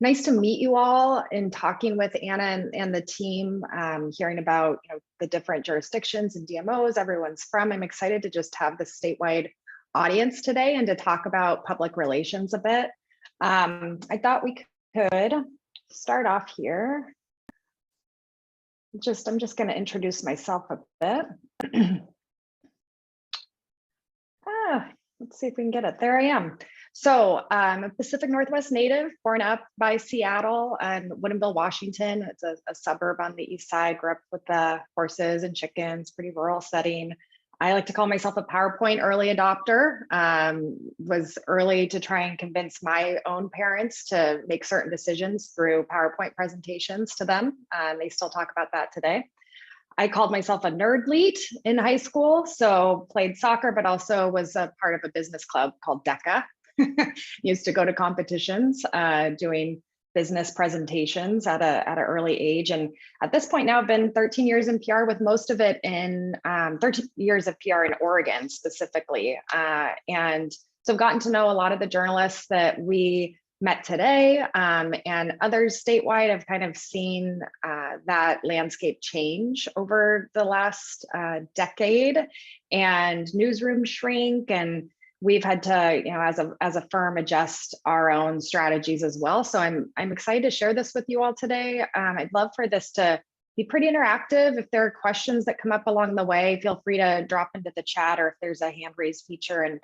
Nice to meet you all. In talking with Anna and the team, hearing about the different jurisdictions and DMOs everyone's from. I'm excited to just have this statewide audience today and to talk about public relations a bit. I thought we could start off here. I'm just going to introduce myself a bit. Let's see if we can get it. There I am. So I'm a Pacific Northwest native, born up by Seattle and Woodinville, Washington. It's a suburb on the east side. Grew up with horses and chickens, pretty rural setting. I like to call myself a PowerPoint early adopter. Was early to try and convince my own parents to make certain decisions through PowerPoint presentations to them. They still talk about that today. I called myself a nerdlete in high school, so played soccer, but also was a part of a business club called DECA. Used to go to competitions, doing business presentations at an early age. And at this point now, I've been 13 years in PR, with most of it in 13 years of PR in Oregon specifically. And so I've gotten to know a lot of the journalists that we met today, and others statewide. I've kind of seen that landscape change over the last decade, and newsrooms shrink, and we've had to, as a firm, adjust our own strategies as well. So I'm excited to share this with you all today. I'd love for this to be pretty interactive. If there are questions that come up along the way, feel free to drop into the chat, or if there's a hand raise feature, and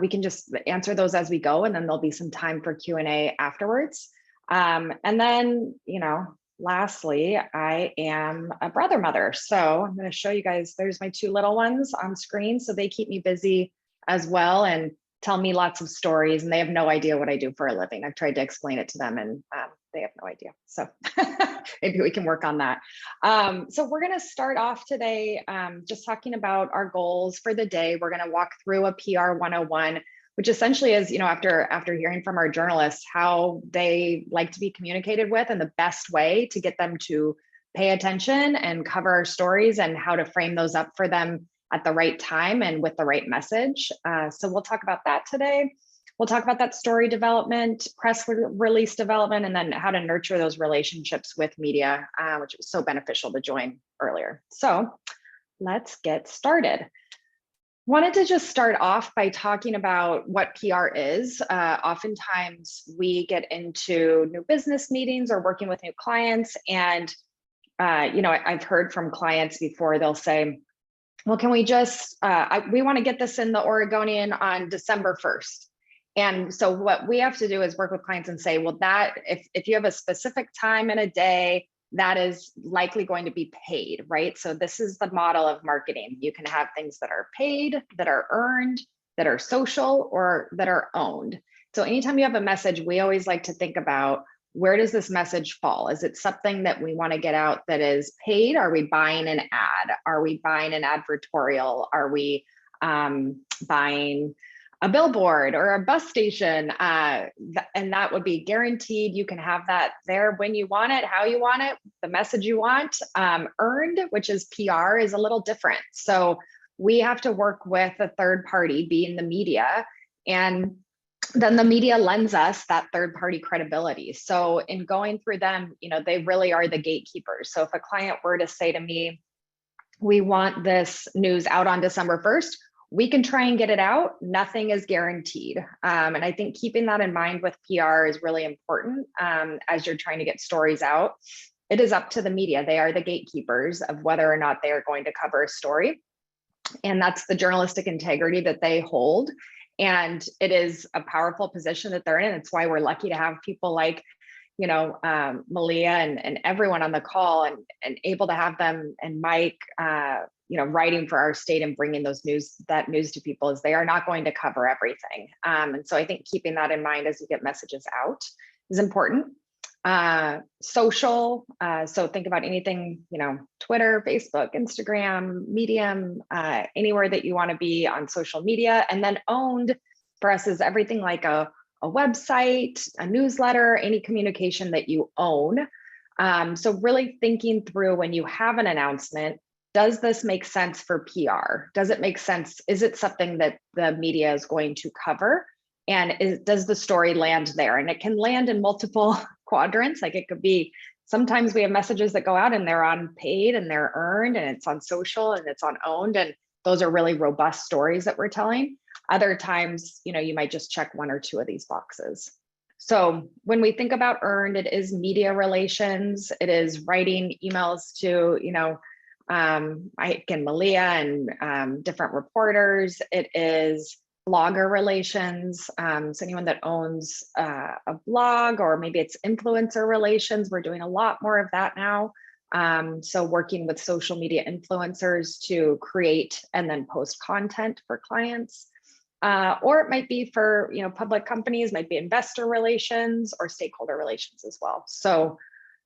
we can just answer those as we go, and then there'll be some time for Q&A afterwards. And then, lastly, I am a brother mother. So I'm going to show you guys, there's my two little ones on screen. So they keep me busy as well and tell me lots of stories, and they have no idea what I do for a living. I've tried to explain it to them, and they have no idea. So maybe we can work on that. So we're going to start off today just talking about our goals for the day. We're going to walk through a PR 101, which essentially is, after hearing from our journalists, how they like to be communicated with and the best way to get them to pay attention and cover our stories, and how to frame those up for them at the right time and with the right message. So we'll talk about that today. We'll talk about that story development, press release development, and then how to nurture those relationships with media, which was so beneficial to join earlier. So let's get started. Wanted to just start off by talking about what PR is. Oftentimes we get into new business meetings or working with new clients, and I've heard from clients before, they'll say, well, can we just, we want to get this in the Oregonian on December 1st. And so what we have to do is work with clients and say, well, that if you have a specific time in a day, that is likely going to be paid, right? So this is the model of marketing. You can have things that are paid, that are earned, that are social, or that are owned. So anytime you have a message, we always like to think about, where does this message fall? Is it something that we want to get out that is paid? Are we buying an ad? Are we buying an advertorial? Are we buying a billboard or a bus station? And that would be guaranteed. You can have that there when you want it, how you want it, the message you want. Earned, which is PR, is a little different. So we have to work with a third party, being the media, and then the media lends us that third party credibility. So in going through them, they really are the gatekeepers. So if a client were to say to me, we want this news out on December 1st, we can try and get it out. Nothing is guaranteed. And I think keeping that in mind with PR is really important as you're trying to get stories out. It is up to the media. They are the gatekeepers of whether or not they are going to cover a story. And that's the journalistic integrity that they hold. And it is a powerful position that they're in. It's why we're lucky to have people like, Malia and everyone on the call, and able to have them, and Mike, writing for our state and bringing that news to people, is they are not going to cover everything. And so I think keeping that in mind as you get messages out is important. Social, so think about anything, Twitter, Facebook, Instagram, Medium, anywhere that you want to be on social media. And then owned for us is everything like a website, a newsletter, any communication that you own. So really thinking through, when you have an announcement, does this make sense for PR? Does it make sense? Is it something that the media is going to cover? And does the story land there? And it can land in multiple quadrants. Like it could be, sometimes we have messages that go out and they're on paid and they're earned and it's on social and it's on owned. And those are really robust stories that we're telling. Other times, you might just check one or two of these boxes. So when we think about earned, it is media relations. It is writing emails to, Ike and Malia and different reporters. It is blogger relations. So anyone that owns a blog, or maybe it's influencer relations. We're doing a lot more of that now. So working with social media influencers to create and then post content for clients. Or it might be for public companies, might be investor relations or stakeholder relations as well. So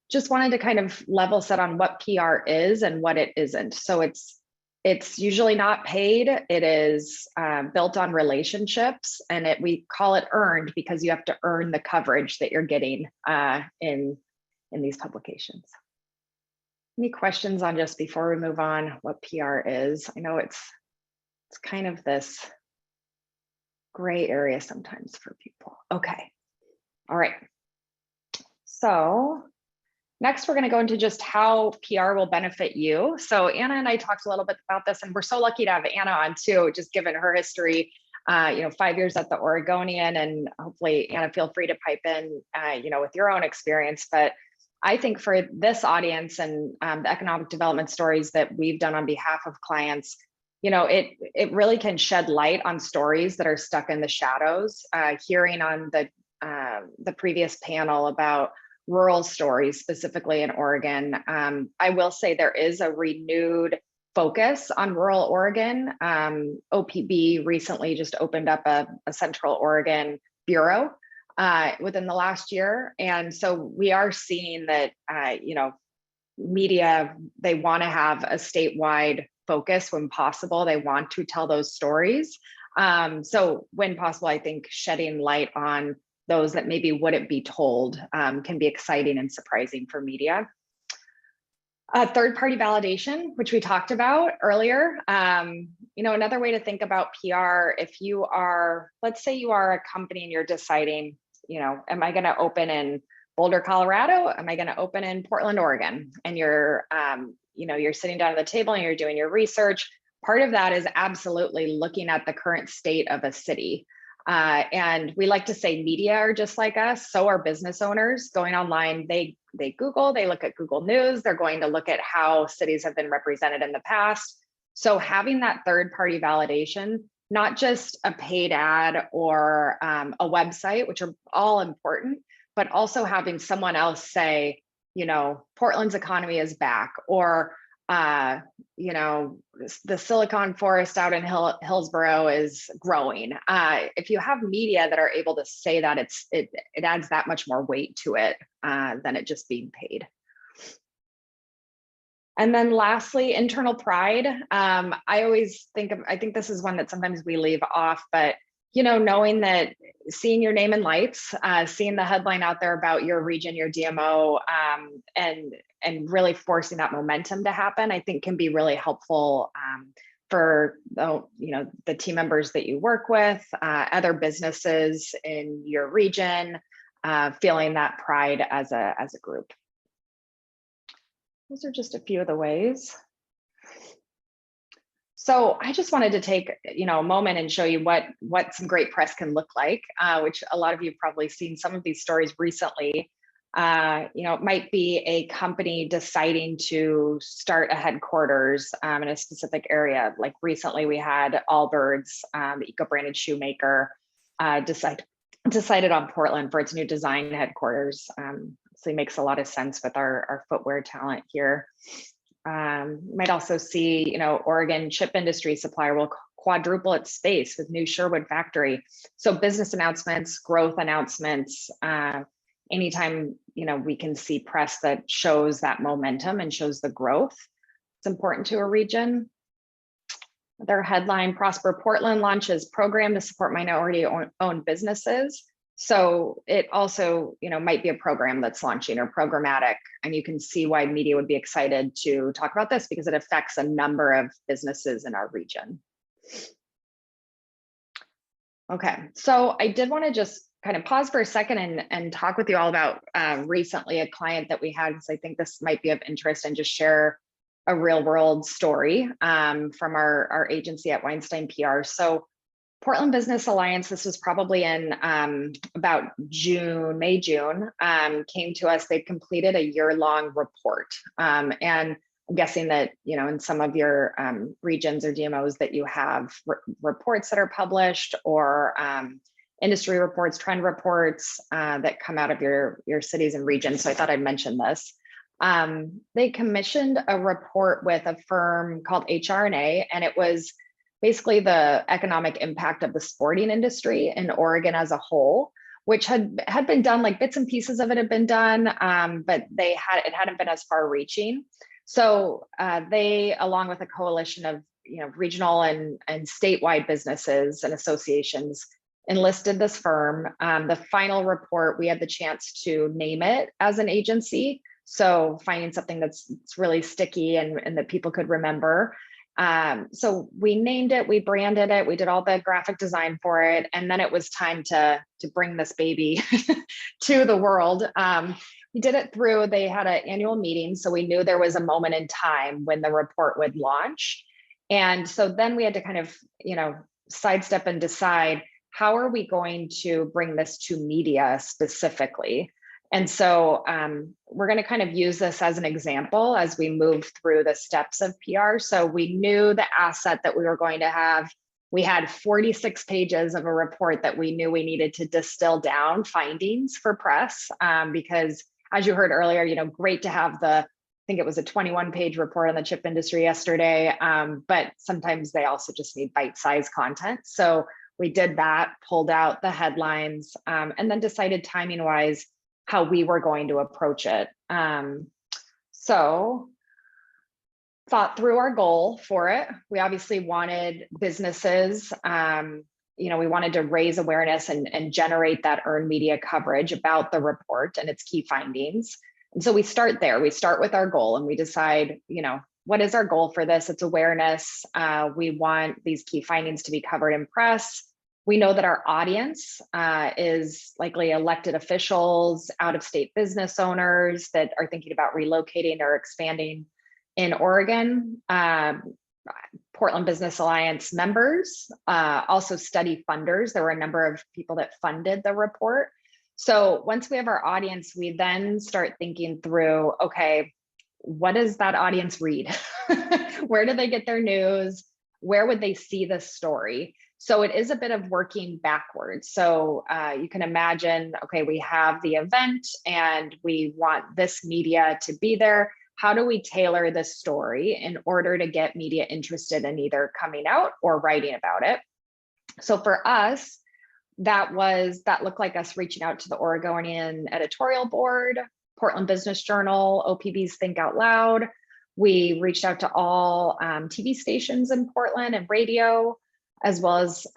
just wanted to kind of level set on what PR is and what it isn't. So it's usually not paid. It is built on relationships, and we call it earned because you have to earn the coverage that you're getting in these publications. Any questions on, just before we move on, what PR is? I know it's kind of this gray area sometimes for people. Okay, all right. So next, we're going to go into just how PR will benefit you. So Anna and I talked a little bit about this, and we're so lucky to have Anna on too, just given her history, 5 years at the Oregonian, and hopefully Anna, feel free to pipe in, with your own experience. But I think for this audience and the economic development stories that we've done on behalf of clients, it really can shed light on stories that are stuck in the shadows. Hearing on the previous panel about rural stories, specifically in Oregon, I will say there is a renewed focus on rural Oregon. OPB recently just opened up a Central Oregon bureau within the last year. And so we are seeing that, media, they want to have a statewide focus when possible. They want to tell those stories. So when possible, I think shedding light on those that maybe wouldn't be told can be exciting and surprising for media. Third-party validation, which we talked about earlier. Another way to think about PR, if you are, let's say you are a company and you're deciding, am I going to open in Boulder, Colorado? Am I going to open in Portland, Oregon? And you're sitting down at the table and you're doing your research. Part of that is absolutely looking at the current state of a city. And we like to say media are just like us. So are business owners going online. They Google, they look at Google News. They're going to look at how cities have been represented in the past. So having that third-party validation, not just a paid ad or a website, which are all important, but also having someone else say, Portland's economy is back, or the Silicon Forest out in Hillsborough is growing. If you have media that are able to say that, it adds that much more weight to it than it just being paid. And then lastly, internal pride. I think this is one that sometimes we leave off, but knowing that seeing your name in lights, seeing the headline out there about your region, your DMO, and really forcing that momentum to happen, I think can be really helpful for the team members that you work with, other businesses in your region, feeling that pride as a group. Those are just a few of the ways. So I just wanted to take a moment and show you what some great press can look like, which a lot of you have probably seen some of these stories recently. It might be a company deciding to start a headquarters in a specific area. Like recently we had Allbirds, the eco-branded shoemaker, decided on Portland for its new design headquarters. So it makes a lot of sense with our footwear talent here. You might also see, Oregon chip industry supplier will quadruple its space with new Sherwood factory. So business announcements, growth announcements, anytime, we can see press that shows that momentum and shows the growth, it's important to a region. Their headline, Prosper Portland launches program to support minority-owned businesses. So it also, might be a program that's launching or programmatic, and you can see why media would be excited to talk about this because it affects a number of businesses in our region. Okay, so I did want to just kind of pause for a second and talk with you all about recently a client that we had, because I think this might be of interest, and just share a real world story from our agency at Weinstein PR. So Portland Business Alliance, this was probably in about May, June, came to us. They've completed a year-long report. And I'm guessing that, in some of your regions or DMOs that you have reports that are published, or industry reports, trend reports that come out of your cities and regions. So I thought I'd mention this. They commissioned a report with a firm called HR&A, and it was basically the economic impact of the sporting industry in Oregon as a whole, which had been done, like bits and pieces of it had been done, but it hadn't been as far reaching. So they, along with a coalition of regional and statewide businesses and associations, enlisted this firm. The final report, we had the chance to name it as an agency. So finding something that's really sticky and that people could remember. So we named it, we branded it, we did all the graphic design for it, and then it was time to bring this baby to the world. We did it through, they had an annual meeting, so we knew there was a moment in time when the report would launch. And so then we had to kind of, sidestep and decide, how are we going to bring this to media specifically? And so we're going to kind of use this as an example as we move through the steps of PR. So we knew the asset that we were going to have. We had 46 pages of a report that we knew we needed to distill down findings for press, because as you heard earlier, great to have I think it was a 21-page report on the chip industry yesterday, but sometimes they also just need bite-sized content. So we did that, pulled out the headlines, and then decided timing-wise how we were going to approach it. So thought through our goal for it. We obviously wanted businesses, we wanted to raise awareness and generate that earned media coverage about the report and its key findings. And so we start there. We start with our goal and we decide, what is our goal for this? It's awareness. We want these key findings to be covered in press. We know that our audience is likely elected officials, out-of-state business owners that are thinking about relocating or expanding in Oregon. Portland Business Alliance members, also study funders. There were a number of people that funded the report. So once we have our audience, we then start thinking through, okay, what does that audience read? Where do they get their news? Where would they see this story? So it is a bit of working backwards. So you can imagine, okay, we have the event and we want this media to be there. How do we tailor this story in order to get media interested in either coming out or writing about it? So for us, that looked like us reaching out to the Oregonian editorial board, Portland Business Journal, OPB's Think Out Loud. We reached out to all TV stations in Portland and radio, as well as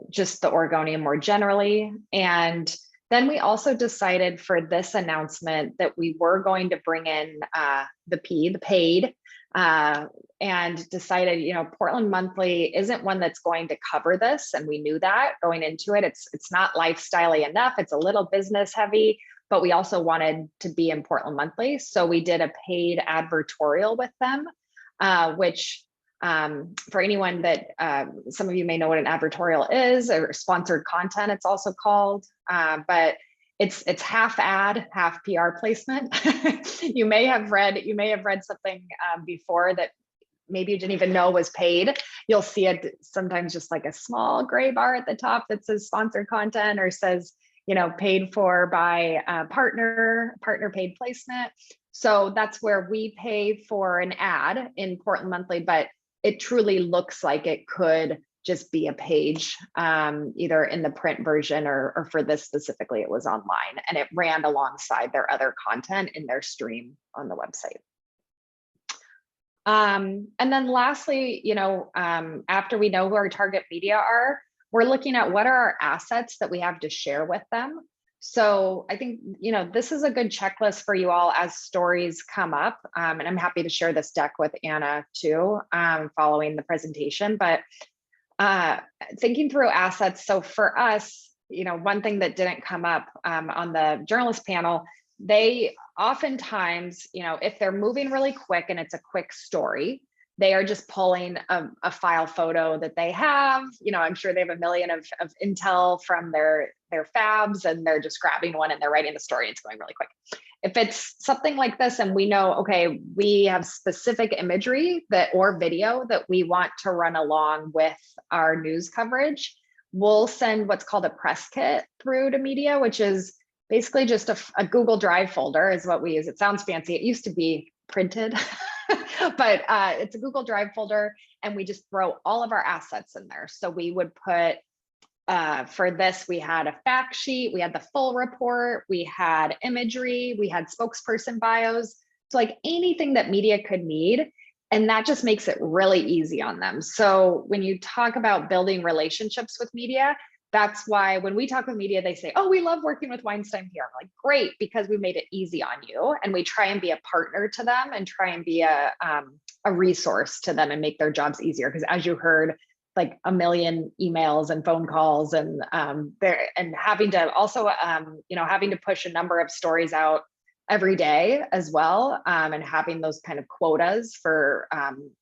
just the Oregonian more generally. And then we also decided for this announcement that we were going to bring in the paid, and decided, Portland Monthly isn't one that's going to cover this. And we knew that going into it. It's not lifestyle-y enough. It's a little business heavy, but we also wanted to be in Portland Monthly. So we did a paid advertorial with them, which for anyone that some of you may know what an advertorial is, or sponsored content, it's also called, but it's half ad, half PR placement. You may have read something before that maybe you didn't even know was paid. You'll see it sometimes just like a small gray bar at the top that says sponsored content, or says, paid for by partner paid placement. So that's where we pay for an ad in Portland Monthly, but it truly looks like it could just be a page, either in the print version or for this specifically, it was online, and it ran alongside their other content in their stream on the website. And then lastly, after we know who our target media are, we're looking at what are our assets that we have to share with them. So I think, this is a good checklist for you all as stories come up. And I'm happy to share this deck with Anna too, following the presentation, but thinking through assets. So for us, one thing that didn't come up on the journalist panel, they oftentimes, if they're moving really quick and it's a quick story, they are just pulling a file photo that they have. I'm sure they have a million of intel from their fabs, and they're just grabbing one and they're writing the story. It's going really quick. If it's something like this and we know, okay, we have specific imagery or video that we want to run along with our news coverage, we'll send what's called a press kit through to media, which is basically just a Google Drive folder is what we use. It sounds fancy. It used to be printed, but it's a Google Drive folder, and we just throw all of our assets in there. So we would put, for this, we had a fact sheet, we had the full report, we had imagery, we had spokesperson bios, so like anything that media could need. And that just makes it really easy on them. So when you talk about building relationships with media, that's why when we talk with media, they say, oh, we love working with Weinstein here. I'm like, great, because we made it easy on you. And we try and be a partner to them and try and be a resource to them and make their jobs easier. Because as you heard, like a million emails and phone calls, and having to also, having to push a number of stories out every day as well, and having those kind of quotas for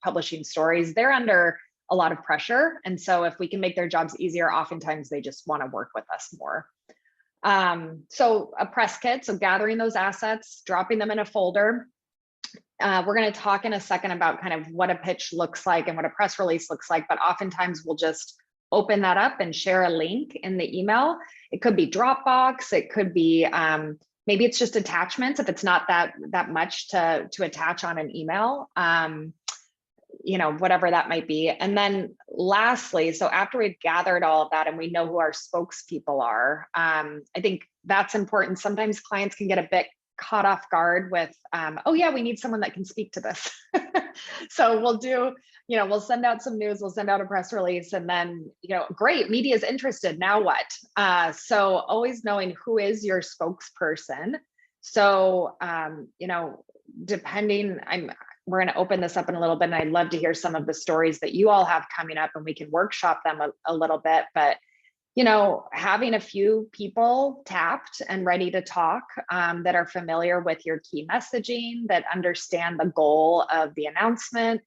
publishing stories, they're under a lot of pressure. And so if we can make their jobs easier, oftentimes they just want to work with us more. So a press kit, so gathering those assets, dropping them in a folder. We're going to talk in a second about kind of what a pitch looks like and what a press release looks like, but oftentimes we'll just open that up and share a link in the email. It could be Dropbox, it could be maybe it's just attachments if it's not that much to attach on an email, whatever that might be. And then lastly, so after we've gathered all of that and we know who our spokespeople are, I think that's important. Sometimes clients can get a bit caught off guard with, oh yeah, we need someone that can speak to this. So we'll do, we'll send out some news, we'll send out a press release, and then, great, media is interested, now what? So always knowing who is your spokesperson. So, depending, we're going to open this up in a little bit, and I'd love to hear some of the stories that you all have coming up, and we can workshop them a little bit, but having a few people tapped and ready to talk that are familiar with your key messaging, that understand the goal of the announcement.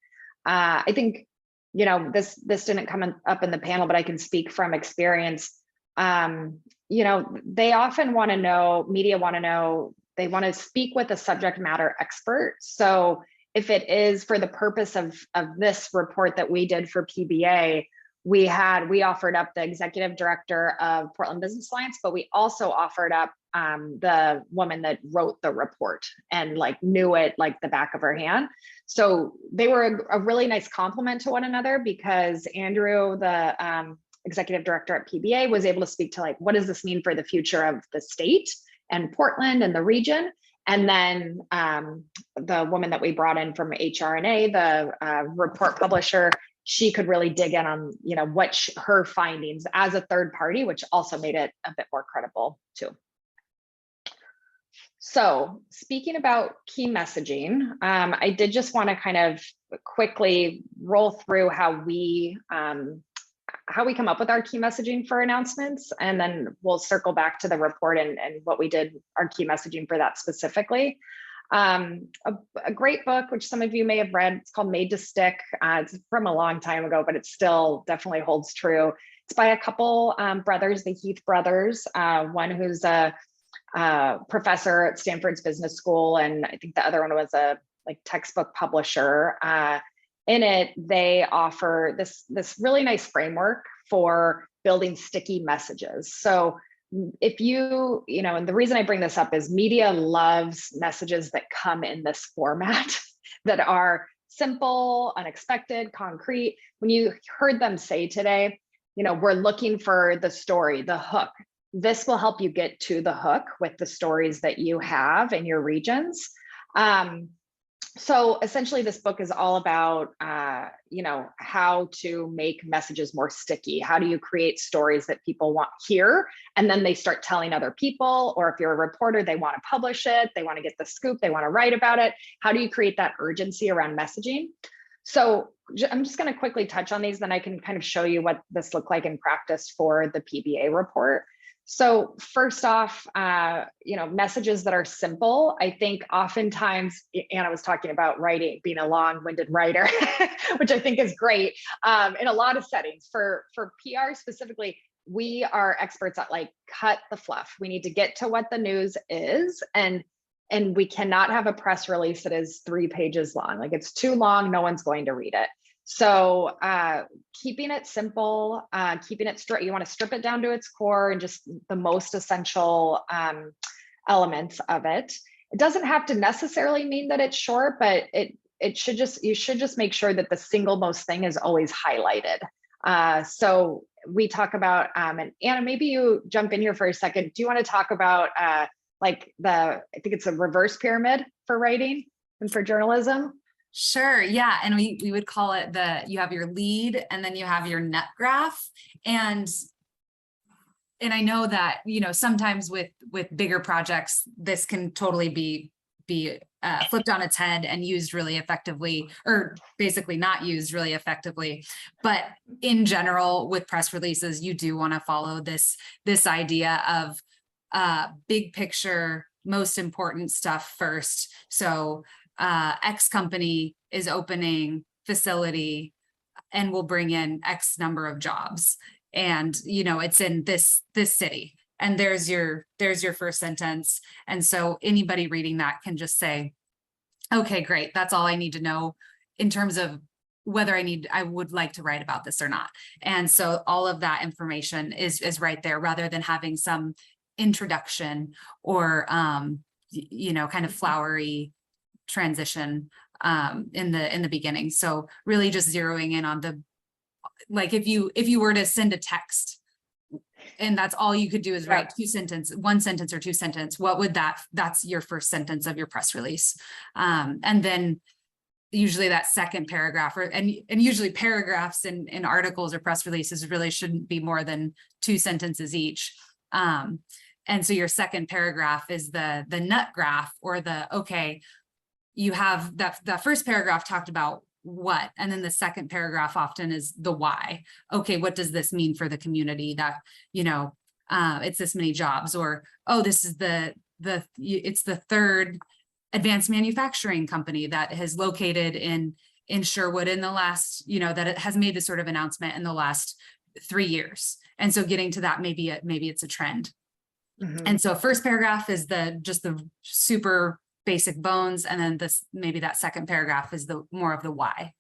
I think, this didn't come up in the panel, but I can speak from experience. They often want to know, media want to know, they want to speak with a subject matter expert. So if it is for the purpose of this report that we did for PBA, we offered up the executive director of Portland Business Alliance, but we also offered up the woman that wrote the report and knew it like the back of her hand. So they were a really nice complement to one another, because Andrew, the executive director at PBA, was able to speak to what does this mean for the future of the state and Portland and the region. And then the woman that we brought in from HRNA, the report publisher, she could really dig in on, her findings as a third party, which also made it a bit more credible too. So speaking about key messaging, I did just want to kind of quickly roll through how we come up with our key messaging for announcements, and then we'll circle back to the report and what we did, our key messaging for that specifically. A great book, which some of you may have read, it's called Made to Stick. It's from a long time ago, but it still definitely holds true. It's by a couple brothers, the Heath brothers, one who's a professor at Stanford's Business School, and I think the other one was a textbook publisher. In it, they offer this really nice framework for building sticky messages. So if and the reason I bring this up is media loves messages that come in this format that are simple, unexpected, concrete. When you heard them say today, we're looking for the story, the hook. This will help you get to the hook with the stories that you have in your regions. So essentially this book is all about, how to make messages more sticky. How do you create stories that people want to hear, and then they start telling other people, or if you're a reporter, they want to publish it, they want to get the scoop, they want to write about it. How do you create that urgency around messaging? So I'm just going to quickly touch on these, then I can kind of show you what this looked like in practice for the PBA report. So first off, messages that are simple. I think oftentimes, Anna was talking about writing, being a long-winded writer, which I think is great in a lot of settings. For PR specifically, we are experts at like cut the fluff. We need to get to what the news is, and we cannot have a press release that is 3 pages long. Like it's too long, no one's going to read it. So keeping it simple, keeping it straight, you want to strip it down to its core and just the most essential elements of it. It doesn't have to necessarily mean that it's short, but you should just make sure that the single most thing is always highlighted. So we talk about, and Anna, maybe you jump in here for a second. Do you want to talk about like I think it's a reverse pyramid for writing and for journalism? Sure. Yeah. And we would call it you have your lead and then you have your nut graph. And I know that, sometimes with bigger projects, this can totally be flipped on its head and used really effectively, or basically not used really effectively. But in general, with press releases, you do want to follow this idea of big picture, most important stuff first. So X company is opening facility and will bring in X number of jobs. And, it's in this city. And there's your first sentence. And so anybody reading that can just say, okay, great. That's all I need to know in terms of whether I would like to write about this or not. And so all of that information is right there, rather than having some introduction or, kind of flowery transition in the beginning. So really just zeroing in on like if you were to send a text and that's all you could do is write one sentence or two sentence, what would that's your first sentence of your press release. And then usually that second paragraph, and usually paragraphs in articles or press releases really shouldn't be more than 2 sentences each. And so your second paragraph is the nut graph, or you have that first paragraph talked about what, and then the second paragraph often is the why. Okay, what does this mean for the community that, it's this many jobs, or, oh, this is it's the third advanced manufacturing company that has located in Sherwood in the last, that it has made this sort of announcement in the last 3 years. And so getting to that, maybe it's a trend. Mm-hmm. And so first paragraph is just the super basic bones. And then maybe that second paragraph is more of the why.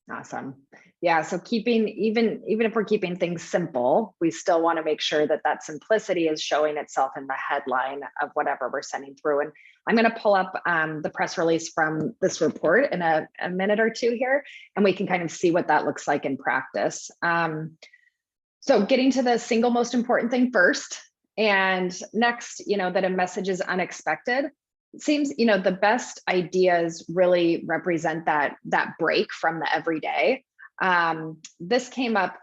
Awesome. Yeah. So even if we're keeping things simple, we still want to make sure that simplicity is showing itself in the headline of whatever we're sending through. And I'm going to pull up the press release from this report in a minute or two here, and we can kind of see what that looks like in practice. So getting to the single most important thing first, and next, that a message is unexpected. It seems, the best ideas really represent that break from the everyday. This came up,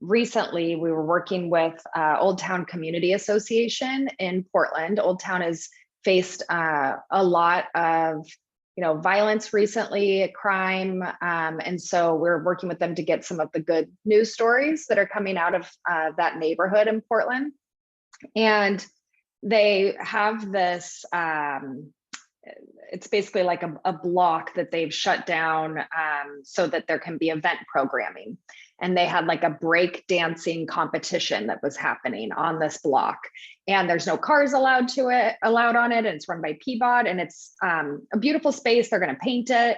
recently. We were working with Old Town Community Association in Portland. Old Town has faced a lot of, violence recently, crime. And so we're working with them to get some of the good news stories that are coming out of that neighborhood in Portland. And they have this, it's basically like a block that they've shut down so that there can be event programming. And they had like a break dancing competition that was happening on this block. And there's no cars allowed on it. And it's run by PBOT, and it's a beautiful space. They're going to paint it.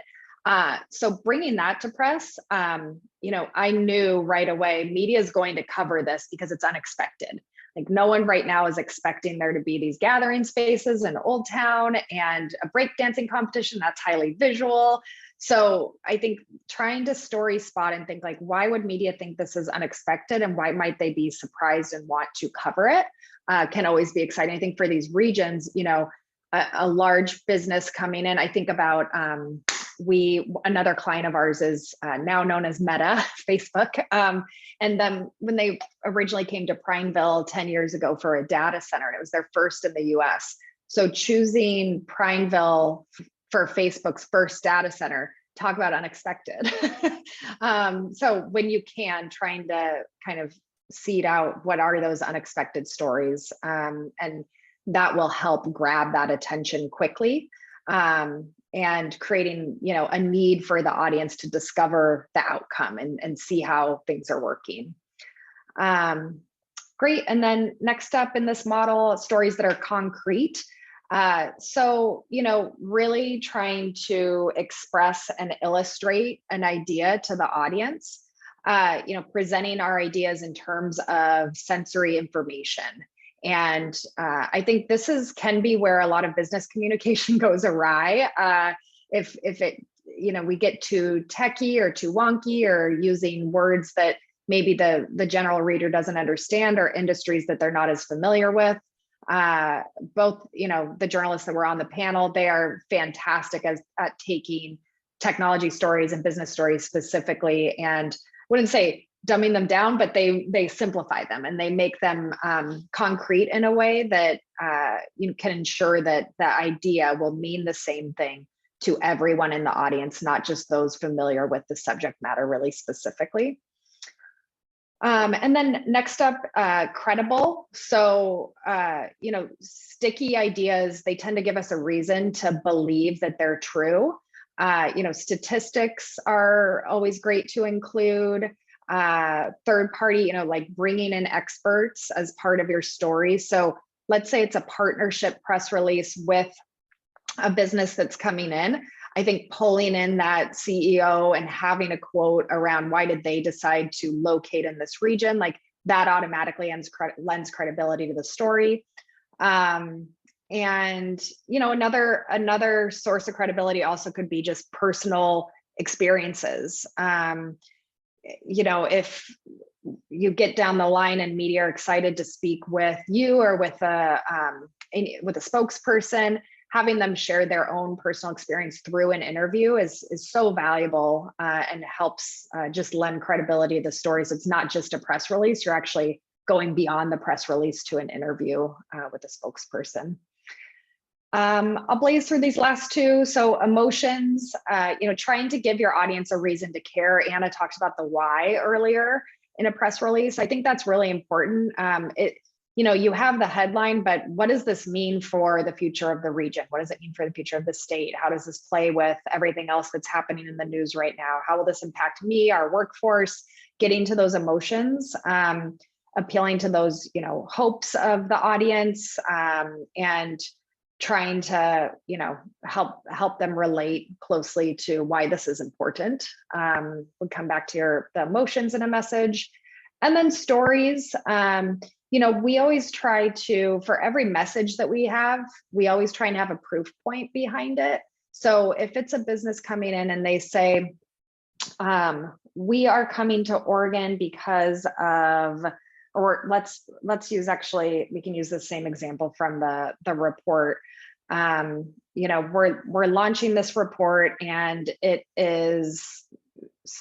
So bringing that to press, I knew right away, media is going to cover this because it's unexpected. Like no one right now is expecting there to be these gathering spaces in Old Town and a breakdancing competition that's highly visual. So I think trying to story spot and think like, why would media think this is unexpected and why might they be surprised and want to cover it can always be exciting. I think for these regions, a large business coming in, I think about another client of ours is now known as Meta, Facebook. And then when they originally came to Prineville 10 years ago for a data center, and it was their first in the US. So choosing Prineville for Facebook's first data center talk about unexpected. So when you can, trying to kind of seed out what are those unexpected stories, and that will help grab that attention quickly, and creating, you know, a need for the audience to discover the outcome and see how things are working. Great. And then next up in this model, stories that are concrete. So, you know, really trying to express and illustrate an idea to the audience, you know, presenting our ideas in terms of sensory information. And I think this can be where a lot of business communication goes awry. If it, you know, we get too techie or too wonky, or using words that maybe the general reader doesn't understand, or industries that they're not as familiar with. Both, you know, the journalists that were on the panel, they are fantastic at taking technology stories and business stories specifically, and wouldn't say dumbing them down, but they simplify them and they make them concrete in a way that you can ensure that the idea will mean the same thing to everyone in the audience, not just those familiar with the subject matter really specifically. And then next up, credible. So, you know, sticky ideas, they tend to give us a reason to believe that they're true. You know, statistics are always great to include. Third party, you know, like bringing in experts as part of your story. So let's say it's a partnership press release with a business that's coming in. I think pulling in that CEO and having a quote around why did they decide to locate in this region, like that automatically lends credibility to the story. And, you know, another source of credibility also could be just personal experiences. You know, if you get down the line and media are excited to speak with you or with a spokesperson, having them share their own personal experience through an interview is so valuable, and helps just lend credibility to the stories. It's not just a press release, you're actually going beyond the press release to an interview with a spokesperson. I'll blaze through these last two. So emotions, you know, trying to give your audience a reason to care. Anna talked about the why earlier in a press release. I think that's really important. You know, you have the headline, but what does this mean for the future of the region? What does it mean for the future of the state? How does this play with everything else that's happening in the news right now? How will this impact me, our workforce? Getting to those emotions, appealing to those, you know, hopes of the audience, and trying to, you know, help them relate closely to why this is important. We'll come back to the emotions in a message. And then stories. You know, we always try to, for every message that we have, we always try and have a proof point behind it. So if it's a business coming in and they say, we are coming to Oregon because of, or let's use, actually, we can use the same example from the report. You know, we're launching this report, and it is,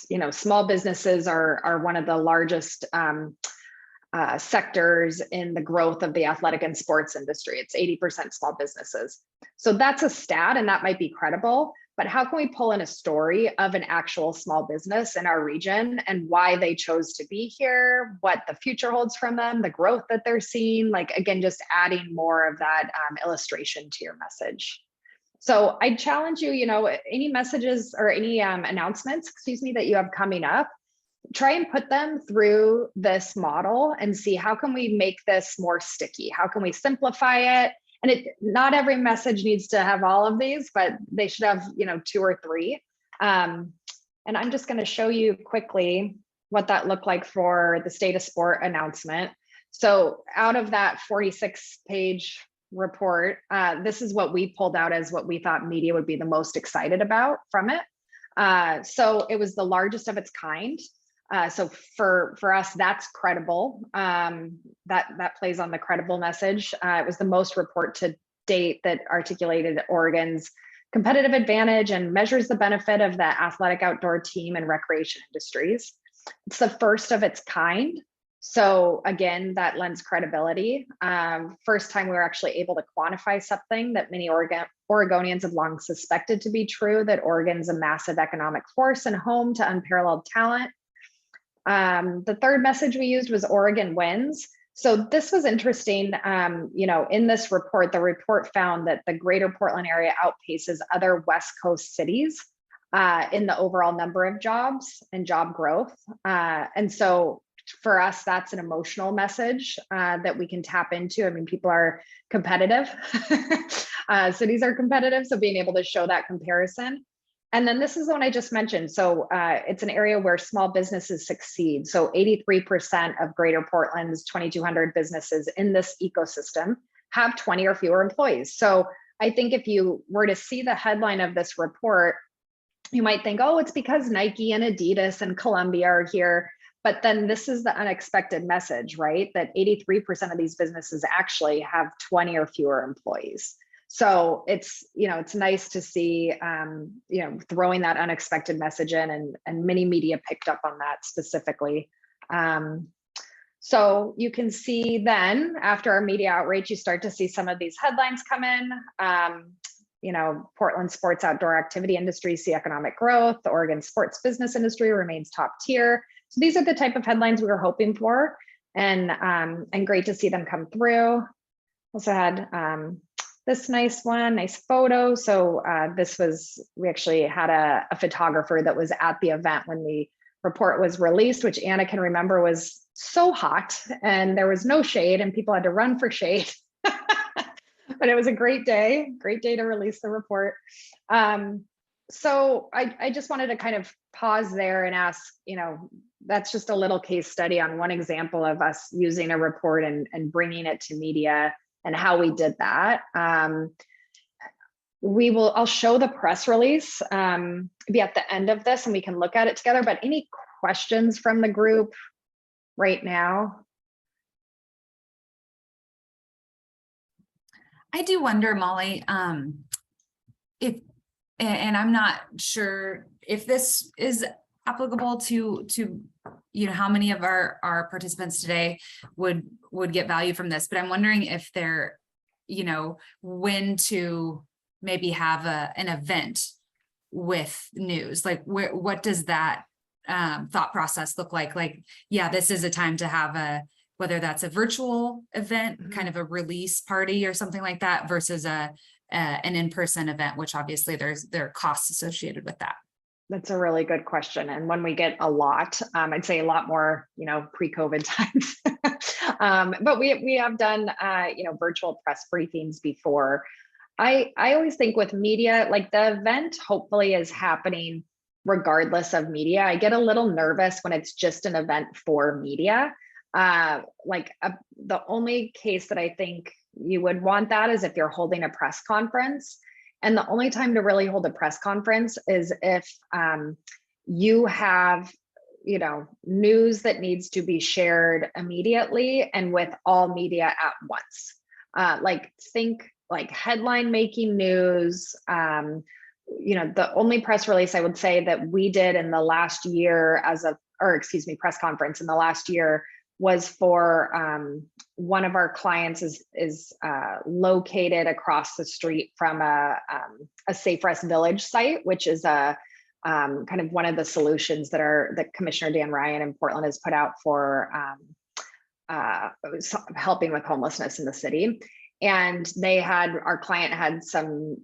you know, small businesses are one of the largest sectors in the growth of the athletic and sports industry. It's 80% small businesses. So that's a stat, and that might be credible, but how can we pull in a story of an actual small business in our region and why they chose to be here, what the future holds from them, the growth that they're seeing, like, again, just adding more of that illustration to your message. So I challenge you, you know, any messages or any announcements, excuse me, that you have coming up, try and put them through this model and see how can we make this more sticky? How can we simplify it? And not every message needs to have all of these, but they should have, you know, 2 or 3. And I'm just going to show you quickly what that looked like for the state of sport announcement. So out of that 46-page report, this is what we pulled out as what we thought media would be the most excited about from it. So it was the largest of its kind. So for us, that's credible. That plays on the credible message. It was the most report to date that articulated Oregon's competitive advantage and measures the benefit of the athletic outdoor team and recreation industries. It's the first of its kind. So again, that lends credibility. First time we were actually able to quantify something that many Oregonians have long suspected to be true, that Oregon's a massive economic force and home to unparalleled talent. The third message we used was Oregon wins. So this was interesting. In this report, the report found that the greater Portland area outpaces other West Coast cities in the overall number of jobs and job growth. And so for us, that's an emotional message that we can tap into. I mean, people are competitive. Cities are competitive. So being able to show that comparison. And then this is the one I just mentioned. So it's an area where small businesses succeed. So 83% of Greater Portland's 2,200 businesses in this ecosystem have 20 or fewer employees. So I think if you were to see the headline of this report, you might think, oh, it's because Nike and Adidas and Columbia are here. But then this is the unexpected message, right? That 83% of these businesses actually have 20 or fewer employees. So it's nice to see, throwing that unexpected message in, and many media picked up on that specifically. So you can see then after our media outreach, you start to see some of these headlines come in. Portland sports outdoor activity industry see economic growth. The Oregon sports business industry remains top tier. So these are the type of headlines we were hoping for, and great to see them come through. Also had this nice photo. So we actually had a photographer that was at the event when the report was released, which Anna can remember was so hot and there was no shade and people had to run for shade. But it was a great day to release the report. So I just wanted to kind of pause there and ask, that's just a little case study on one example of us using a report and bringing it to media and how we did that. I'll show the press release, be at the end of this and we can look at it together, but any questions from the group right now? I do wonder, Molly, if, and I'm not sure if this is applicable to how many of our participants today would get value from this, but I'm wondering if they're, when to maybe have an event with news, like what does that thought process look like? Like, yeah, this is a time to have whether that's a virtual event, kind of a release party or something like that, versus an in-person event, which obviously there are costs associated with that. That's a really good question. And when we get a lot, I'd say a lot more, pre-COVID times. But we have done, virtual press briefings before. I always think with media, like the event hopefully is happening regardless of media. I get a little nervous when it's just an event for media. The only case that I think you would want that is if you're holding a press conference. And the only time to really hold a press conference is if you have, news that needs to be shared immediately and with all media at once. Think like headline making news. The only press release I would say that we did in the last year press conference in the last year was for one of our clients is located across the street from a Safe Rest Village site, which is a kind of one of the solutions that Commissioner Dan Ryan in Portland has put out for helping with homelessness in the city. And our client had some,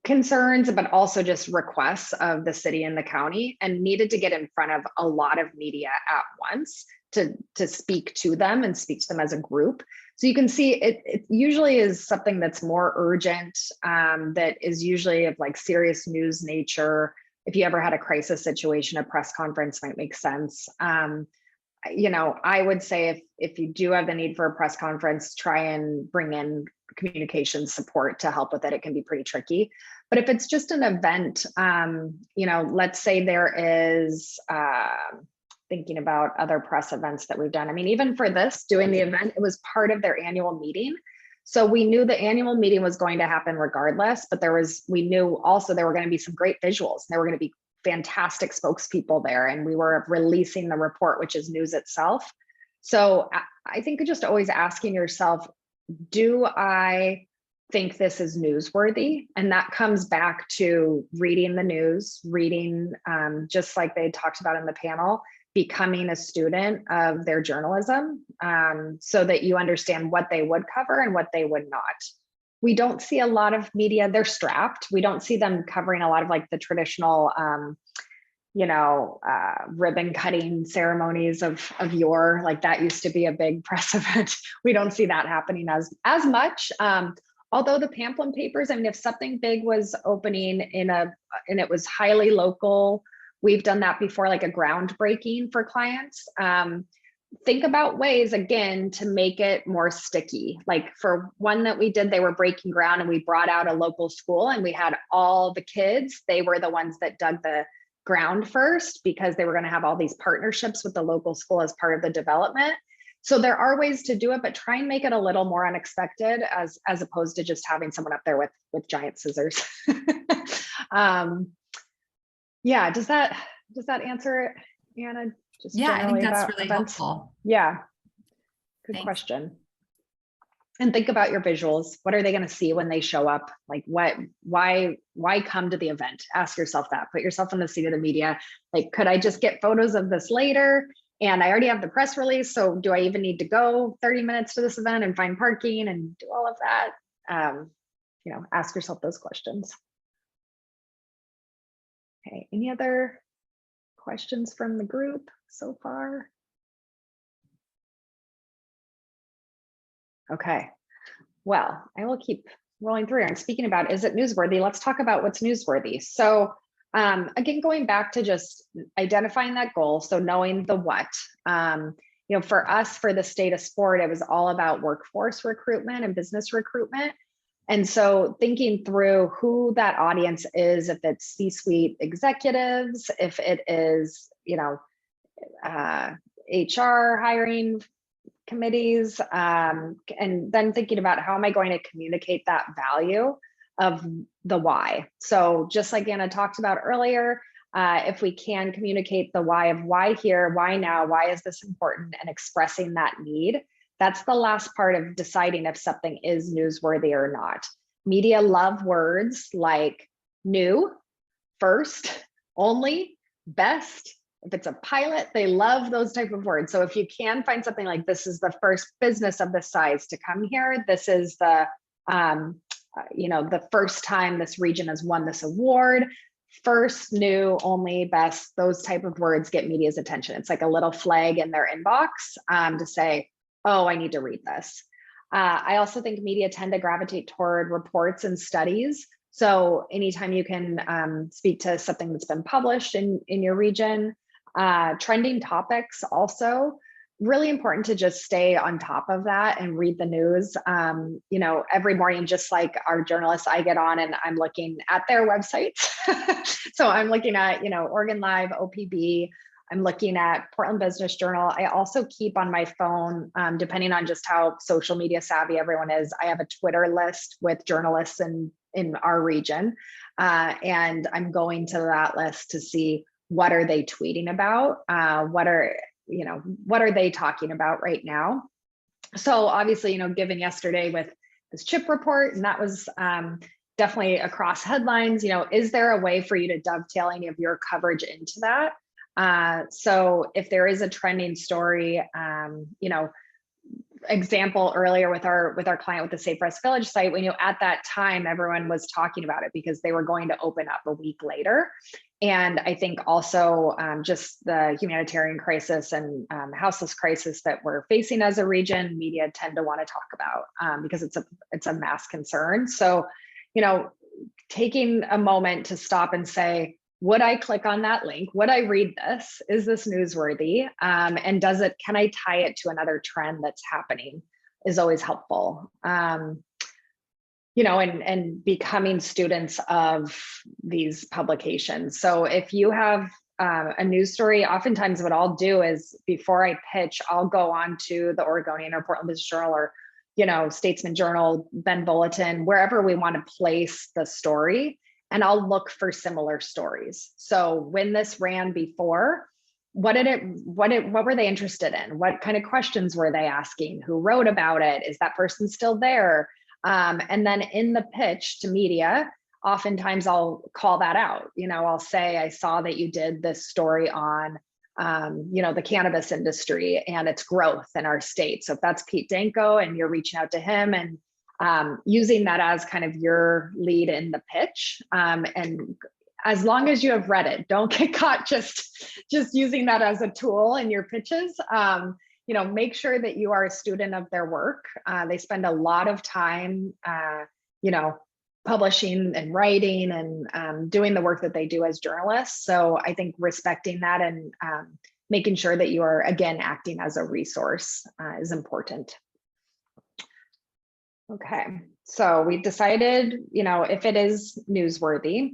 concerns, but also just requests of the city and the county, and needed to get in front of a lot of media at once to speak to them and speak to them as a group. So you can see it usually is something that's more urgent, that is usually of like serious news nature. If you ever had a crisis situation, a press conference might make sense. I would say if you do have the need for a press conference, try and bring in communications support to help with it. It can be pretty tricky. But if it's just an event, let's say there is, thinking about other press events that we've done. I mean, even for this, doing the event, it was part of their annual meeting. So we knew the annual meeting was going to happen regardless, but we knew also there were going to be some great visuals. There were going to be fantastic spokespeople there, and we were releasing the report, which is news itself. So I think just always asking yourself, do I think this is newsworthy. And that comes back to reading the news, reading, just like they talked about in the panel, becoming a student of their journalism, so that you understand what they would cover and what they would not. We don't see a lot of media, they're strapped. We don't see them covering a lot of like the traditional, ribbon cutting ceremonies of yore. Like that used to be a big press event. We don't see that happening as much. Although the pamphlet papers, I mean, if something big was opening and it was highly local, we've done that before, like a groundbreaking for clients. Think about ways, again, to make it more sticky. Like for one that we did, they were breaking ground and we brought out a local school and we had all the kids. They were the ones that dug the ground first because they were going to have all these partnerships with the local school as part of the development. So there are ways to do it, but try and make it a little more unexpected as opposed to just having someone up there with giant scissors. Yeah, does that answer it, Anna? Just Yeah, I think that's about really events? helpful. Yeah, good Thanks. question. And think about your visuals. What are they going to see when they show up? Like why come to the event? Ask yourself that. Put yourself in the seat of the media. Like, could I just get photos of this later? And I already have the press release. So do I even need to go 30 minutes to this event and find parking and do all of that? Ask yourself those questions. Okay, any other questions from the group so far? Okay, well, I will keep rolling through. And speaking about, is it newsworthy? Let's talk about what's newsworthy. So again, going back to just identifying that goal. So knowing the what, for us, for the state of sport, it was all about workforce recruitment and business recruitment. And so thinking through who that audience is, if it's C-suite executives, if it is, HR hiring committees, and then thinking about how am I going to communicate that value of the why. So just like Anna talked about earlier, if we can communicate the why of why here, why now, why is this important, and expressing that need, that's the last part of deciding if something is newsworthy or not. Media love words like new, first, only, best. If it's a pilot, they love those type of words. So if you can find something like this is the first business of this size to come here, this is the the first time this region has won this award, first, new, only, best, those type of words get media's attention. It's like a little flag in their inbox to say, oh, I need to read this. I also think media tend to gravitate toward reports and studies. So anytime you can speak to something that's been published in your region, trending topics also, really important to just stay on top of that and read the news. Every morning, just like our journalists, I get on and I'm looking at their websites. So I'm looking at, Oregon Live, OPB, I'm looking at Portland Business Journal. I also keep on my phone, depending on just how social media savvy everyone is, I have a Twitter list with journalists in our region. And I'm going to that list to see what are they tweeting about? What are they talking about right now? So obviously, given yesterday with this chip report, and that was definitely across headlines, is there a way for you to dovetail any of your coverage into that? So if there is a trending story, example earlier with our client with the Safe Rest Village site, when at that time everyone was talking about it because they were going to open up a week later. And I think also just the humanitarian crisis and houseless crisis that we're facing as a region, media tend to want to talk about because it's a mass concern. So, taking a moment to stop and say, would I click on that link? Would I read this? Is this newsworthy? And can I tie it to another trend that's happening is always helpful. And becoming students of these publications. So if you have a news story, oftentimes what I'll do is before I pitch, I'll go on to the Oregonian or Portland Business Journal or, Statesman Journal, Bend Bulletin, wherever we want to place the story. And I'll look for similar stories. So when this ran before, what were they interested in? What kind of questions were they asking? Who wrote about it? Is that person still there? And then in the pitch to media, oftentimes I'll call that out. I'll say, I saw that you did this story on, the cannabis industry and its growth in our state. So if that's Pete Danko and you're reaching out to him and using that as kind of your lead in the pitch, and as long as you have read it, don't get caught just using that as a tool in your pitches. Make sure that you are a student of their work. They spend a lot of time, publishing and writing and doing the work that they do as journalists. So I think respecting that and making sure that you are, again, acting as a resource is important. Okay, so we decided, if it is newsworthy.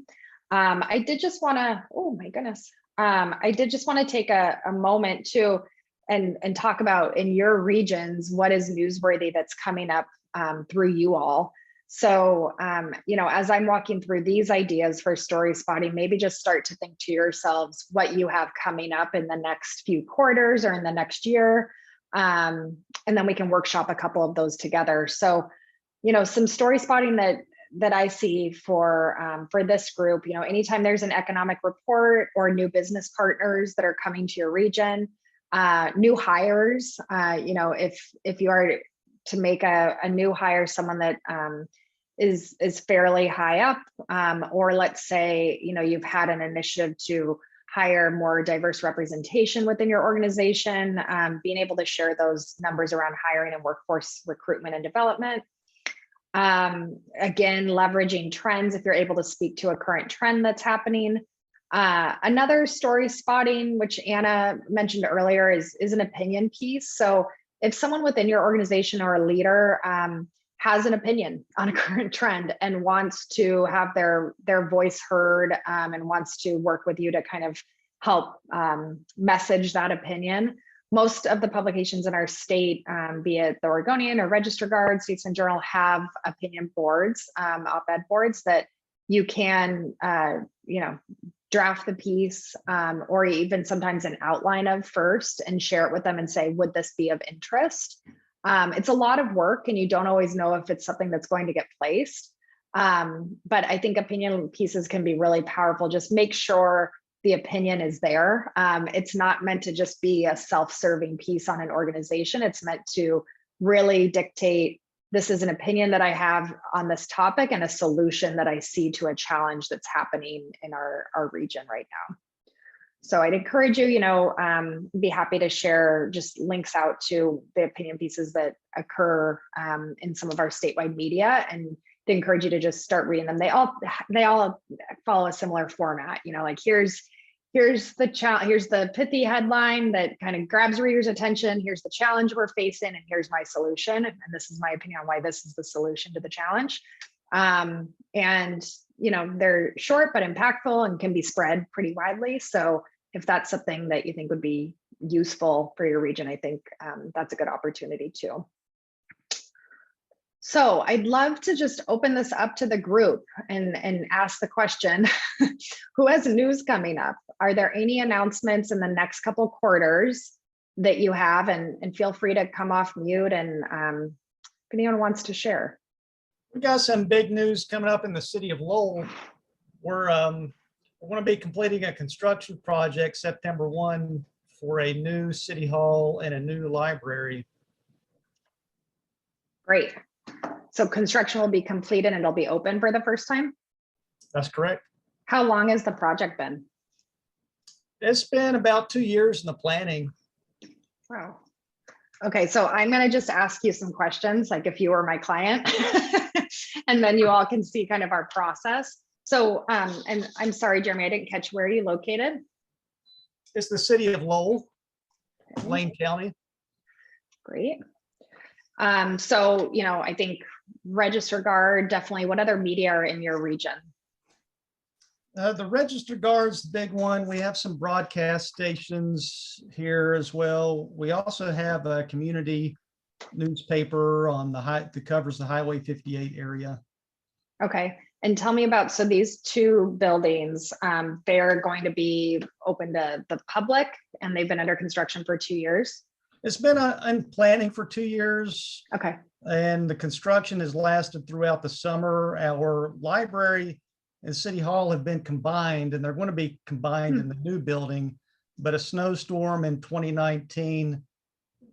I did just want to, oh my goodness. I did just want to take a moment too and talk about in your regions, what is newsworthy that's coming up through you all. So, as I'm walking through these ideas for story spotting, maybe just start to think to yourselves what you have coming up in the next few quarters or in the next year. And then we can workshop a couple of those together. So, some story spotting that I see for this group, anytime there's an economic report or new business partners that are coming to your region, new hires, if you are to make a new hire, someone that is fairly high up, or let's say, you've had an initiative to hire more diverse representation within your organization, being able to share those numbers around hiring and workforce recruitment and development. Again, leveraging trends, if you're able to speak to a current trend that's happening. Another story spotting, which Anna mentioned earlier, is an opinion piece. So if someone within your organization or a leader has an opinion on a current trend and wants to have their voice heard and wants to work with you to kind of help message that opinion, most of the publications in our state, be it the Oregonian or Register Guard, Statesman Journal, have opinion boards, op-ed boards that you can, draft the piece or even sometimes an outline of first and share it with them and say, would this be of interest? It's a lot of work and you don't always know if it's something that's going to get placed. But I think opinion pieces can be really powerful. Just make sure the opinion is there. It's not meant to just be a self-serving piece on an organization. It's meant to really dictate, this is an opinion that I have on this topic and a solution that I see to a challenge that's happening in our region right now. So I'd encourage you, be happy to share just links out to the opinion pieces that occur in some of our statewide media, and to encourage you to just start reading them. They all follow a similar format, like here's the pithy headline that kind of grabs readers' attention. Here's the challenge we're facing, and here's my solution. And this is my opinion on why this is the solution to the challenge. And they're short but impactful and can be spread pretty widely. So if that's something that you think would be useful for your region, I think that's a good opportunity too. So I'd love to just open this up to the group and ask the question, who has news coming up? Are there any announcements in the next couple quarters that you have? And feel free to come off mute and if anyone wants to share. We got some big news coming up in the city of Lowell. We're going to be completing a construction project September 1 for a new city hall and a new library. Great. So construction will be completed and it'll be open for the first time? That's correct. How long has the project been? It's been about 2 years in the planning. Wow. Okay, so I'm going to just ask you some questions, like if you were my client, and then you all can see kind of our process. So, and I'm sorry, Jeremy, I didn't catch, where are you located? It's the city of Lowell, Lane County. Great. So, I think Register Guard, definitely. What other media are in your region? The Register Guard's the big one. We have some broadcast stations here as well. We also have a community newspaper on that covers the Highway 58 area. Okay. And tell me about, so these two buildings, they're going to be open to the public and they've been under construction for 2 years? It's been in planning for 2 years. Okay. and the construction has lasted throughout the summer. Our library and City Hall have been combined, and they're going to be combined in the new building. But a snowstorm in 2019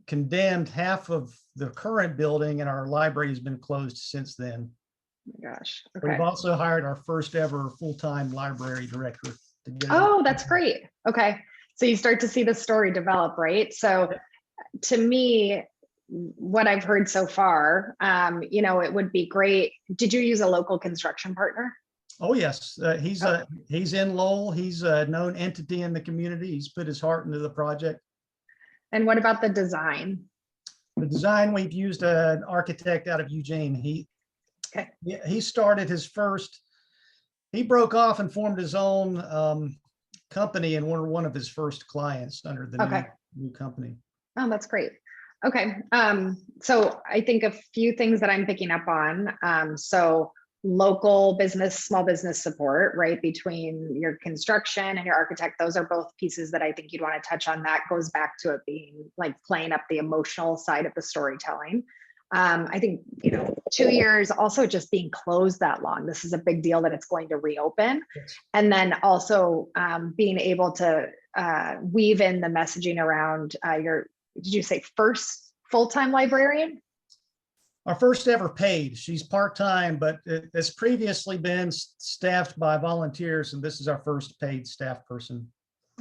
condemned half of the current building, and our library has been closed since then. Oh my gosh. We've Okay. also hired our first ever full-time library director to get it. Oh, that's great. Okay. So you start to see the story develop, right? So to me, what I've heard so far, it would be great. Did you use a local construction partner? Oh, yes. He's in Lowell. He's a known entity in the community. He's put his heart into the project. And what about the design? The design, we've used an architect out of Eugene. He started his first, he broke off and formed his own company, and we're one of his first clients under the new company. Oh, that's great. Okay. So I think a few things that I'm picking up on. So local business, small business support, right? Between your construction and your architect, those are both pieces that I think you'd want to touch on. That goes back to it being like playing up the emotional side of the storytelling. I think, 2 years also just being closed that long. This is a big deal that it's going to reopen. Yes. And then also being able to weave in the messaging around did you say first full-time librarian? Our first ever paid. She's part-time, but it has previously been staffed by volunteers, and this is our first paid staff person.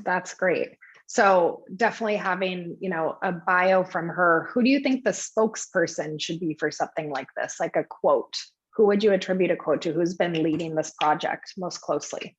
That's great. So definitely having, a bio from her. Who do you think the spokesperson should be for something like this? Like a quote. Who would you attribute a quote to? Who's been leading this project most closely?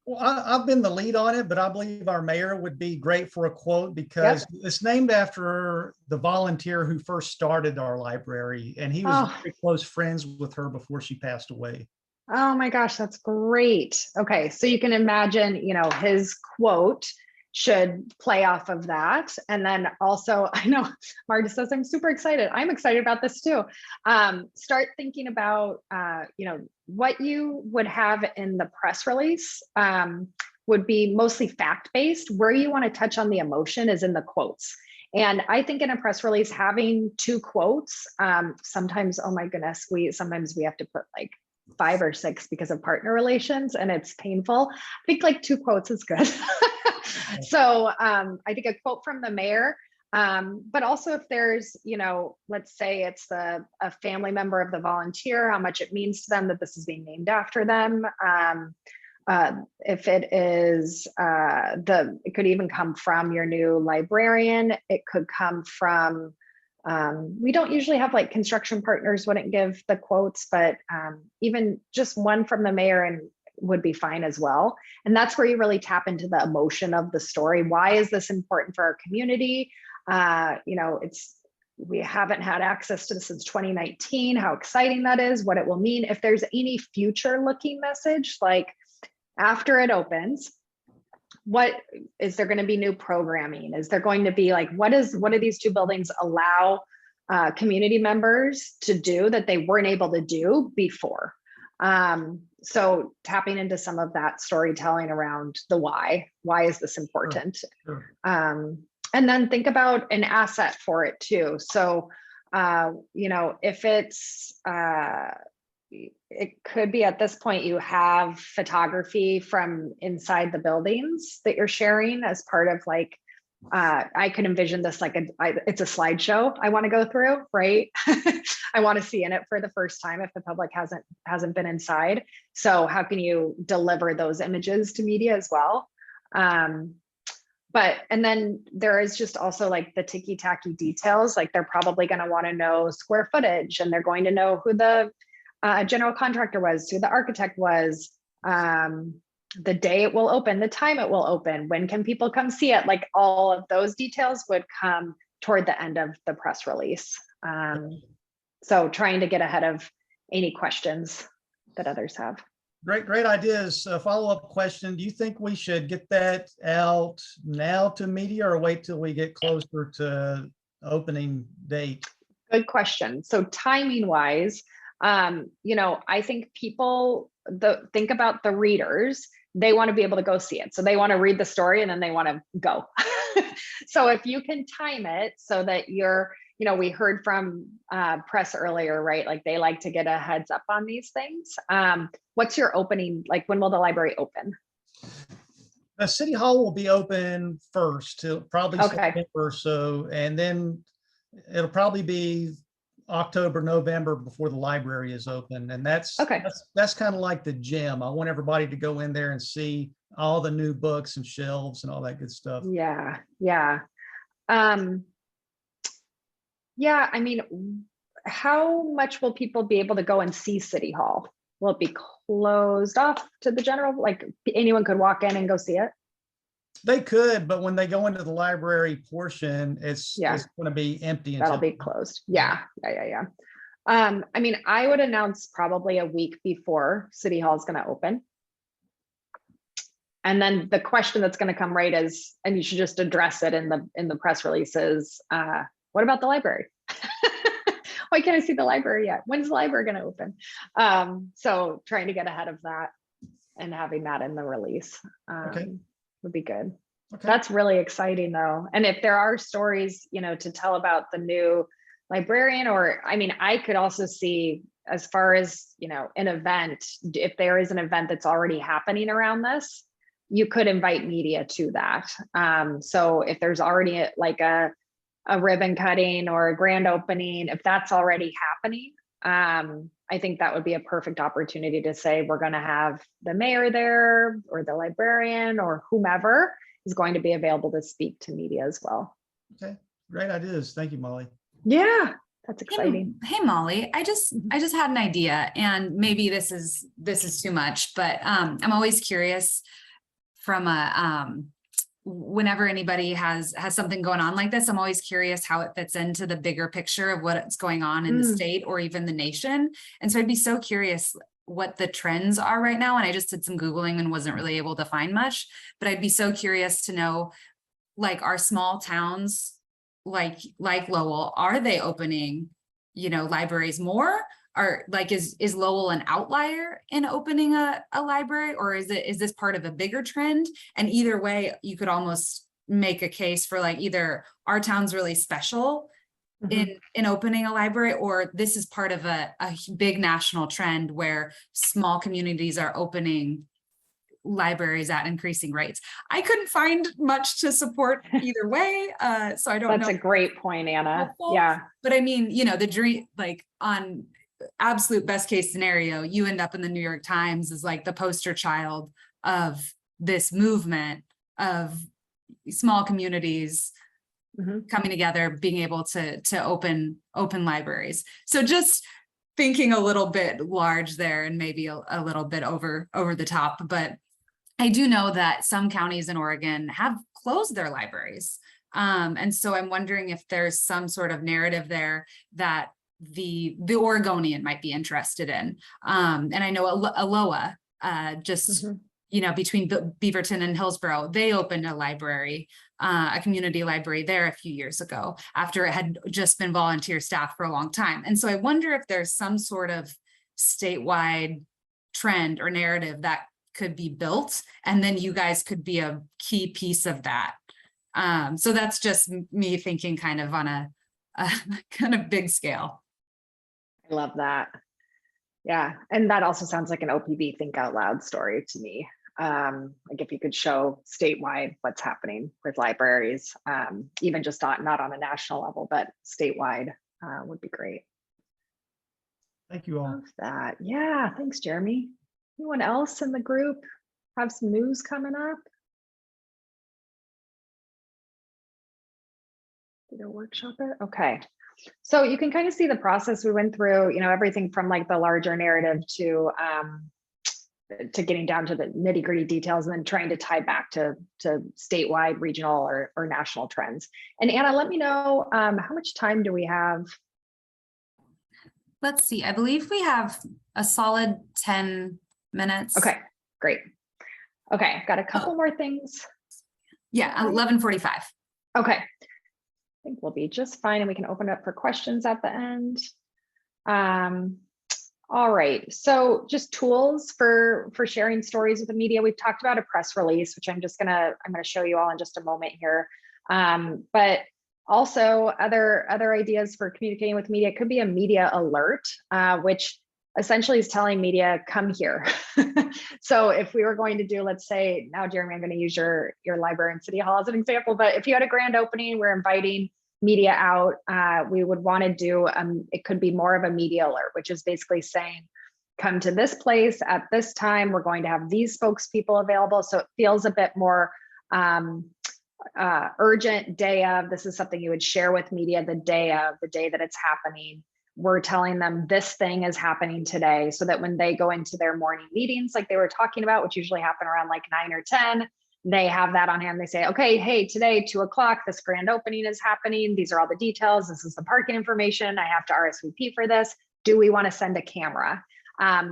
Well, I've been the lead on it, but I believe our mayor would be great for a quote because it's named after the volunteer who first started our library, and he was very close friends with her before she passed away. Oh my gosh, that's great. Okay, so you can imagine, his quote should play off of that. And then also, I know Marta says, I'm super excited. I'm excited about this too. Start thinking about, what you would have in the press release would be mostly fact-based. Where you want to touch on the emotion is in the quotes. And I think in a press release, having 2 quotes, sometimes, oh my goodness, sometimes we have to put like 5 or 6 because of partner relations, and it's painful. I think like 2 quotes is good. So I think a quote from the mayor, but also if there's, let's say it's a family member of the volunteer, how much it means to them that this is being named after them. If it is it could even come from your new librarian. It could come from, we don't usually have like construction partners wouldn't give the quotes, but even just one from the mayor and would be fine as well. And that's where you really tap into the emotion of the story. Why is this important for our community? We haven't had access to this since 2019, how exciting that is, what it will mean. If there's any future looking message, like after it opens, what is there going to be new programming? Is there going to be like, what do these 2 buildings allow community members to do that they weren't able to do before? So tapping into some of that storytelling around the why is this important? Sure. And then think about an asset for it too. So, if it's, it could be at this point, you have photography from inside the buildings that you're sharing as part of like, I could envision this like it's a slideshow I want to go through, right? I want to see in it for the first time if the public hasn't been inside. So how can you deliver those images to media as well? And then there is just also like the ticky-tacky details, like they're probably going to want to know square footage, and they're going to know who the general contractor was, who the architect was, the day it will open, the time it will open, when can people come see it? Like all of those details would come toward the end of the press release. So trying to get ahead of any questions that others have. Great ideas. Follow-up question. Do you think we should get that out now to media or wait till we get closer to opening date? Good question. So timing wise, I think people think about the readers. They want to be able to go see it. So they want to read the story and then they want to go. So if you can time it so that you're, we heard from press earlier, right? Like they like to get a heads up on these things. What's your opening? Like when will the library open? The city hall will be open first till probably Okay. September or so, and then it'll probably be October, November before the library is open. And that's Okay. that's kind of like the gym. I want everybody to go in there and see all the new books and shelves and all that good stuff. Yeah. Yeah. Yeah. I mean, how much will people be able to go and see City Hall? Will it be closed off to the general? Like anyone could walk in and go see it? They could, but when they go into the library portion, it's going to be empty. That'll until be closed. Yeah. I mean, I would announce probably a week before City Hall is going to open. And then the question that's going to come right is, and you should just address it in the press releases. What about the library? Why can't I see the library yet? When's the library going to open? So trying to get ahead of that and having that in the release would be good. Okay. That's really exciting though. And if there are stories, to tell about the new librarian, or, I mean, I could also see as far as, an event, if there is an event that's already happening around this, you could invite media to that. So if there's already like a ribbon cutting or a grand opening, if that's already happening, I think that would be a perfect opportunity to say, we're going to have the mayor there or the librarian or whomever is going to be available to speak to media as well. Okay, great ideas. Thank you, Molly. Yeah, that's exciting. Hey Molly, I just had an idea, and maybe this is too much, but I'm always curious from whenever anybody has something going on like this, I'm always curious how it fits into the bigger picture of what's going on in the state or even the nation. And so I'd be so curious what the trends are right now. And I just did some Googling and wasn't really able to find much, but I'd be so curious to know, like, our small towns like Lowell, are they opening, libraries more? Or like, is Lowell an outlier in opening a library, or is this part of a bigger trend? And either way, you could almost make a case for like either our town's really special in opening a library, or this is part of a big national trend where small communities are opening libraries at increasing rates. I couldn't find much to support either way. So I don't know. That's a great point, Anna. Helpful. Yeah. But I mean, the dream, like on absolute best case scenario, you end up in the New York Times as like the poster child of this movement of small communities coming together, being able to open libraries. So just thinking a little bit large there, and maybe a little bit over the top, but I do know that some counties in Oregon have closed their libraries. And so I'm wondering if there's some sort of narrative there that the Oregonian might be interested in. And I know Aloha, between Beaverton and Hillsborough, they opened a library, a community library there a few years ago after it had just been volunteer staff for a long time. And so I wonder if there's some sort of statewide trend or narrative that could be built, and then you guys could be a key piece of that. So that's just me thinking kind of on a kind of big scale. I love that. Yeah. And that also sounds like an OPB think out loud story to me. Like if you could show statewide what's happening with libraries, even just not on a national level, but statewide would be great. Thank you all. Love that. Yeah. Thanks, Jeremy. Anyone else in the group have some news coming up? Did a workshop it? Okay. So you can kind of see the process we went through, everything from like the larger narrative to getting down to the nitty gritty details, and then trying to tie back to statewide, regional, or national trends. And Anna, let me know, how much time do we have? Let's see. I believe we have a solid 10 minutes. Okay, great. Okay, I've got a couple more things. Yeah, 11:45. Okay. I think we'll be just fine, and we can open it up for questions at the end. All right, so just tools for sharing stories with the media. We've talked about a press release, which I'm gonna show you all in just a moment here. But Also, other ideas for communicating with media could be a media alert, which essentially is telling media, come here. So if we were going to do, let's say, now, Jeremy, I'm going to use your library and city hall as an example, but if you had a grand opening, we're inviting media out, we would want to do, it could be more of a media alert, which is basically saying, come to this place at this time, we're going to have these spokespeople available. So it feels a bit more urgent day of, this is something you would share with media the day that it's happening. We're telling them this thing is happening today, so that when they go into their morning meetings, like they were talking about, which usually happen around like 9 or 10, they have that on hand. They say, okay, hey, today, 2 o'clock, this grand opening is happening. These are all the details. This is the parking information. I have to RSVP for this. Do we want to send a camera?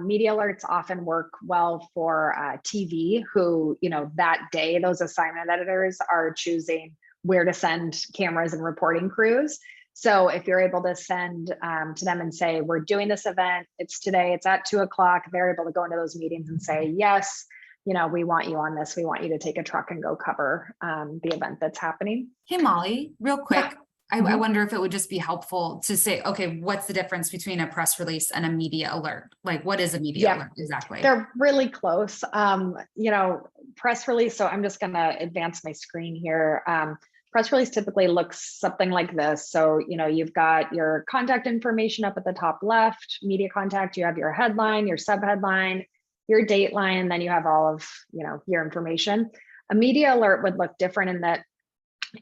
Media alerts often work well for TV, who, that day, those assignment editors are choosing where to send cameras and reporting crews. So if you're able to send to them and say, we're doing this event, it's today, it's at 2 o'clock, they're able to go into those meetings and say, yes, we want you on this. We want you to take a truck and go cover the event that's happening. Hey, Molly, real quick. Yeah. I wonder if it would just be helpful to say, okay, what's the difference between a press release and a media alert? Like, what is a media alert exactly? They're really close. Press release. So I'm just going to advance my screen here. Press release typically looks something like this. So, you've got your contact information up at the top left, media contact, you have your headline, your subheadline, your date line, then you have all of, your information. A media alert would look different in that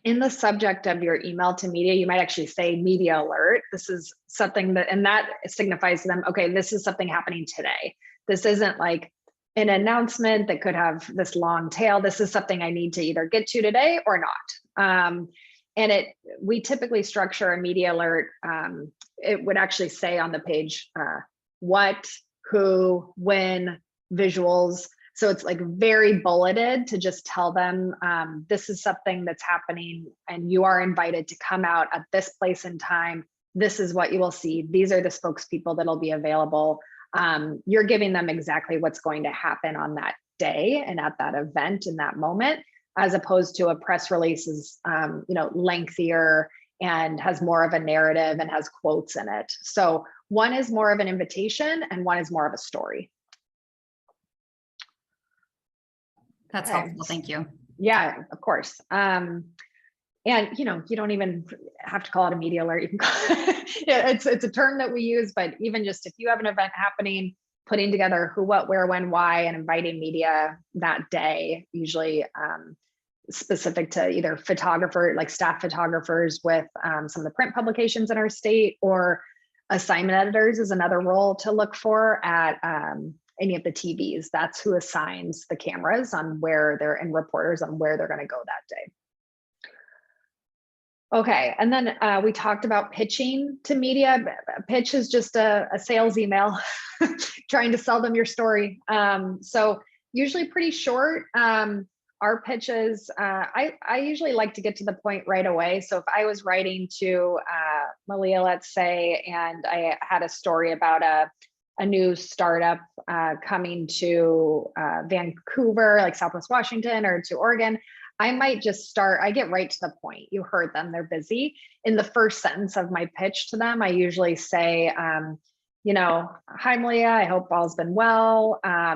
in the subject of your email to media, you might actually say media alert. This is something that signifies to them, okay, this is something happening today. This isn't like an announcement that could have this long tail. This is something I need to either get to today or not. And we typically structure a media alert. It would actually say on the page, what, who, when, visuals. So it's like very bulleted to just tell them this is something that's happening and you are invited to come out at this place and time. This is what you will see. These are the spokespeople that'll be available. You're giving them exactly what's going to happen on that day and at that event in that moment, as opposed to a press release is lengthier and has more of a narrative and has quotes in it. So one is more of an invitation and one is more of a story. That's helpful. Thank you. Yeah, of course. And you don't even have to call it a media alert. You can call it's a term that we use, but even just if you have an event happening, putting together who, what, where, when, why, and inviting media that day, usually specific to either photographer, like staff photographers with some of the print publications in our state, or assignment editors is another role to look for at any of the TVs. That's who assigns the cameras on where they're, and reporters on where they're going to go that day. Okay, and then we talked about pitching to media. A pitch is just a sales email trying to sell them your story. So usually pretty short. Our pitches, I usually like to get to the point right away. So if I was writing to Malia, let's say, and I had a story about a new startup coming to Vancouver, like Southwest Washington, or to Oregon, I might just start, I get right to the point. You heard them, they're busy. In the first sentence of my pitch to them, I usually say, hi, Malia, I hope all's been well. I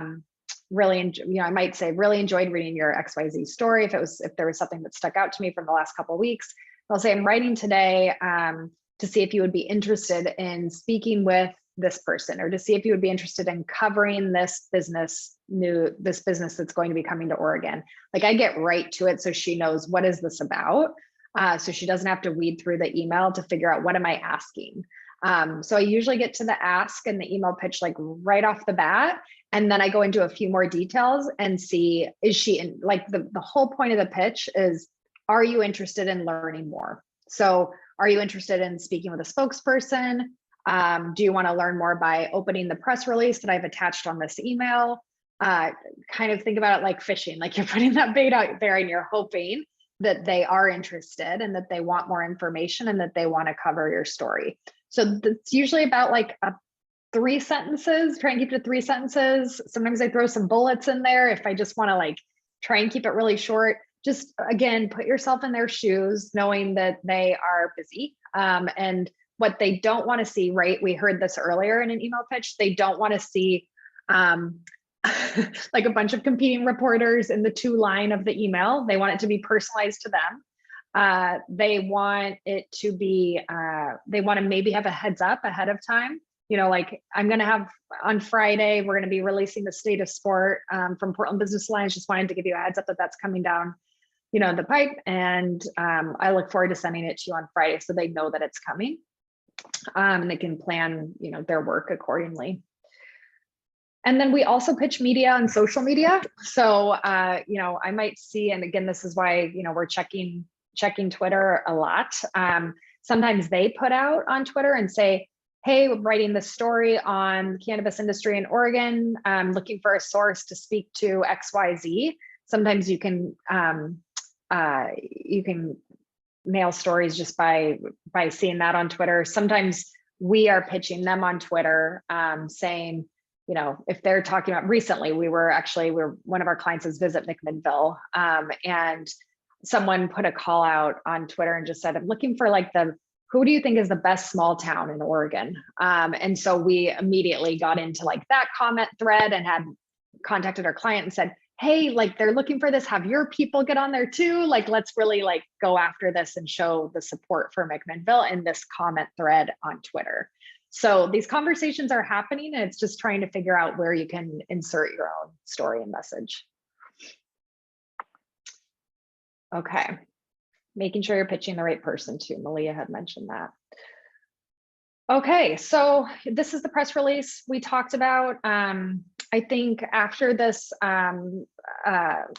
might say, really enjoyed reading your XYZ story. If there was something that stuck out to me from the last couple of weeks, I'll say, I'm writing today to see if you would be interested in speaking with this person, or to see if you would be interested in covering this business that's going to be coming to Oregon. Like, I get right to it so she knows, what is this about? So she doesn't have to weed through the email to figure out, what am I asking? So I usually get to the ask and the email pitch like right off the bat. And then I go into a few more details and see, is she in, like, the whole point of the pitch is, are you interested in learning more? So are you interested in speaking with a spokesperson? Do you want to learn more by opening the press release that I've attached on this email? Kind of think about it like fishing, like you're putting that bait out there and you're hoping that they are interested and that they want more information and that they want to cover your story. So it's usually about like 3 sentences, try and keep it to 3 sentences. Sometimes I throw some bullets in there if I just want to like try and keep it really short. just again, put yourself in their shoes, knowing that they are busy. And what they don't want to see, right? We heard this earlier in an email pitch. They don't want to see like a bunch of competing reporters in the to line of the email. They want it to be personalized to them. They want it to be, they want to maybe have a heads up ahead of time. You know, like I'm going to have on Friday, we're going to be releasing the state of sport from Portland Business Alliance. Just wanted to give you a heads up that that's coming down, you know, the pipe. And I look forward to sending it to you on Friday so they know that it's coming. And they can plan, you know, their work accordingly. And then we also pitch media on social media. So, you know, I might see, and again, this is why, you know, we're checking Twitter a lot. Sometimes they put out on Twitter and say, hey, we're writing this story on the cannabis industry in Oregon. I'm looking for a source to speak to XYZ. Sometimes you can nail stories just by seeing that on Twitter. Sometimes we are pitching them on Twitter, saying, you know, if they're talking about recently, we're one of our clients is Visit McMinnville, and someone put a call out on Twitter and just said, I'm looking for like who do you think is the best small town in Oregon? And so we immediately got into like that comment thread and had contacted our client and said, hey, like they're looking for this, have your people get on there too. Like, let's really like go after this and show the support for McMinnville in this comment thread on Twitter. So these conversations are happening, and it's just trying to figure out where you can insert your own story and message. Okay, making sure you're pitching the right person too. Malia had mentioned that. Okay, so this is the press release we talked about. I think after this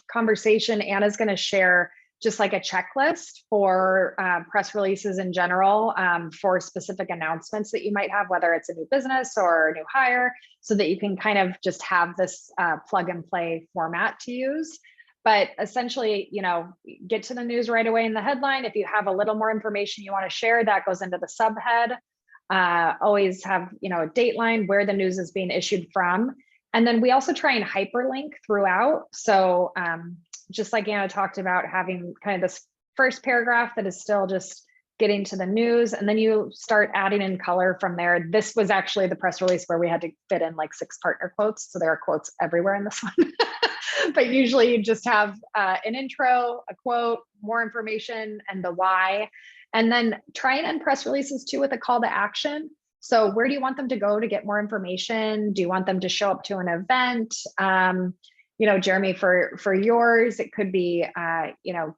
conversation, Anna's going to share just like a checklist for press releases in general for specific announcements that you might have, whether it's a new business or a new hire, so that you can kind of just have this plug and play format to use. But essentially, you know, get to the news right away in the headline. If you have a little more information you want to share, that goes into the subhead. Always have, you know, a dateline where the news is being issued from. And then we also try and hyperlink throughout. So just like Anna talked about, having kind of this first paragraph that is still just getting to the news, and then you start adding in color from there. This was actually the press release where we had to fit in like 6 partner quotes. So there are quotes everywhere in this one. But usually you just have an intro, a quote, more information, and the why. And then try and end press releases too with a call to action. So where do you want them to go to get more information? Do you want them to show up to an event? You know, Jeremy, for yours, it could be, you know,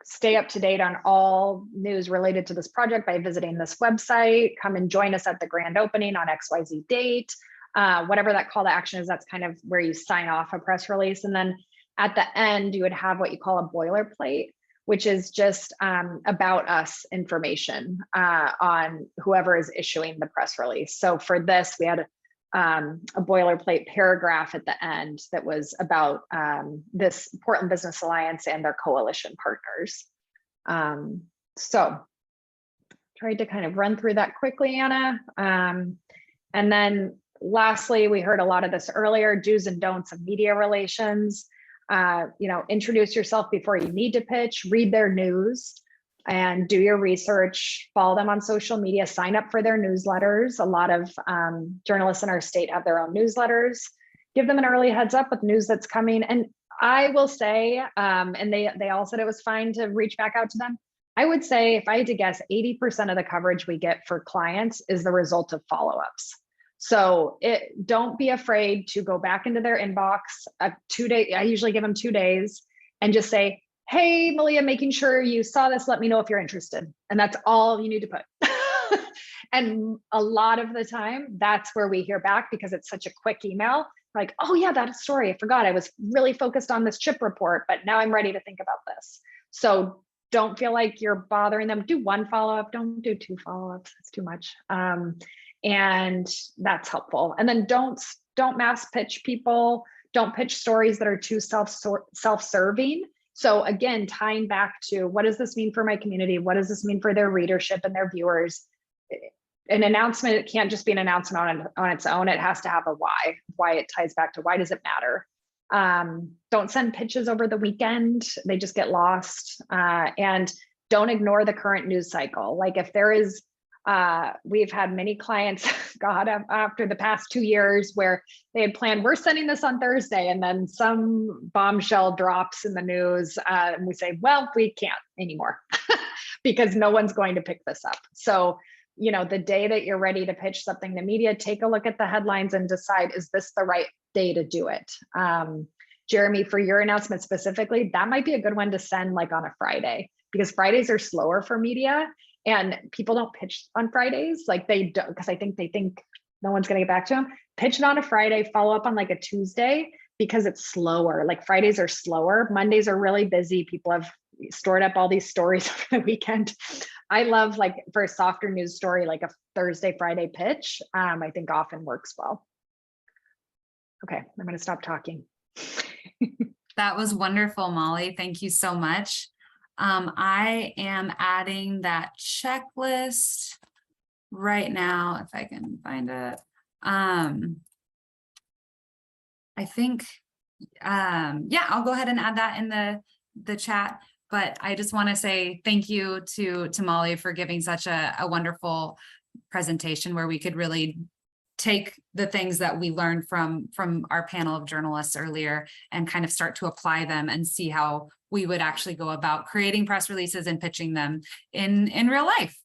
stay up to date on all news related to this project by visiting this website. Come and join us at the grand opening on XYZ date. Whatever that call to action is, that's kind of where you sign off a press release. And then at the end, you would have what you call a boilerplate, which is just about us information on whoever is issuing the press release. So for this, we had a boilerplate paragraph at the end that was about this Portland Business Alliance and their coalition partners. So tried to kind of run through that quickly, Anna. And then lastly, we heard a lot of this earlier, do's and don'ts of media relations. You know, introduce yourself before you need to pitch, read their news, and do your research, follow them on social media, sign up for their newsletters. A lot of journalists in our state have their own newsletters. Give them an early heads up with news that's coming. And I will say, and they all said it was fine to reach back out to them. I would say, if I had to guess, 80% of the coverage we get for clients is the result of follow-ups. So don't be afraid to go back into their inbox, 2 day. I usually give them 2 days and just say, hey, Malia, making sure you saw this, let me know if you're interested. And that's all you need to put. And a lot of the time, that's where we hear back, because it's such a quick email. Like, oh yeah, that story, I forgot. I was really focused on this chip report, but now I'm ready to think about this. So don't feel like you're bothering them. Do 1 follow-up, don't do 2 follow-ups, it's too much. And that's helpful. And then don't mass pitch people. Don't pitch stories that are too self-serving. So again, tying back to, what does this mean for my community? What does this mean for their readership and their viewers? An announcement, it can't just be an announcement on its own. It has to have a why it ties back to, why does it matter? Don't send pitches over the weekend. They just get lost. And don't ignore the current news cycle. Like if there is, we've had many clients, God, after the past 2 years where they had planned, we're sending this on Thursday, and then some bombshell drops in the news. And we say, well, we can't anymore because no one's going to pick this up. So, you know, the day that you're ready to pitch something to media, take a look at the headlines and decide, is this the right day to do it? Jeremy, for your announcement specifically, that might be a good one to send like on a Friday, because Fridays are slower for media and people don't pitch on Fridays. Like they don't, because I think they think no one's going to get back to them. Pitch it on a Friday, follow up on like a Tuesday, because it's slower. Like Fridays are slower. Mondays are really busy. People have stored up all these stories over the weekend. I love, like, for a softer news story, like a Thursday, Friday pitch, I think often works well. Okay, I'm going to stop talking. That was wonderful, Molly. Thank you so much. I am adding that checklist right now, if I can find it. I think, yeah, I'll go ahead and add that in the chat. But I just want to say thank you to Molly for giving such a wonderful presentation where we could really take the things that we learned from our panel of journalists earlier and kind of start to apply them and see how we would actually go about creating press releases and pitching them in real life.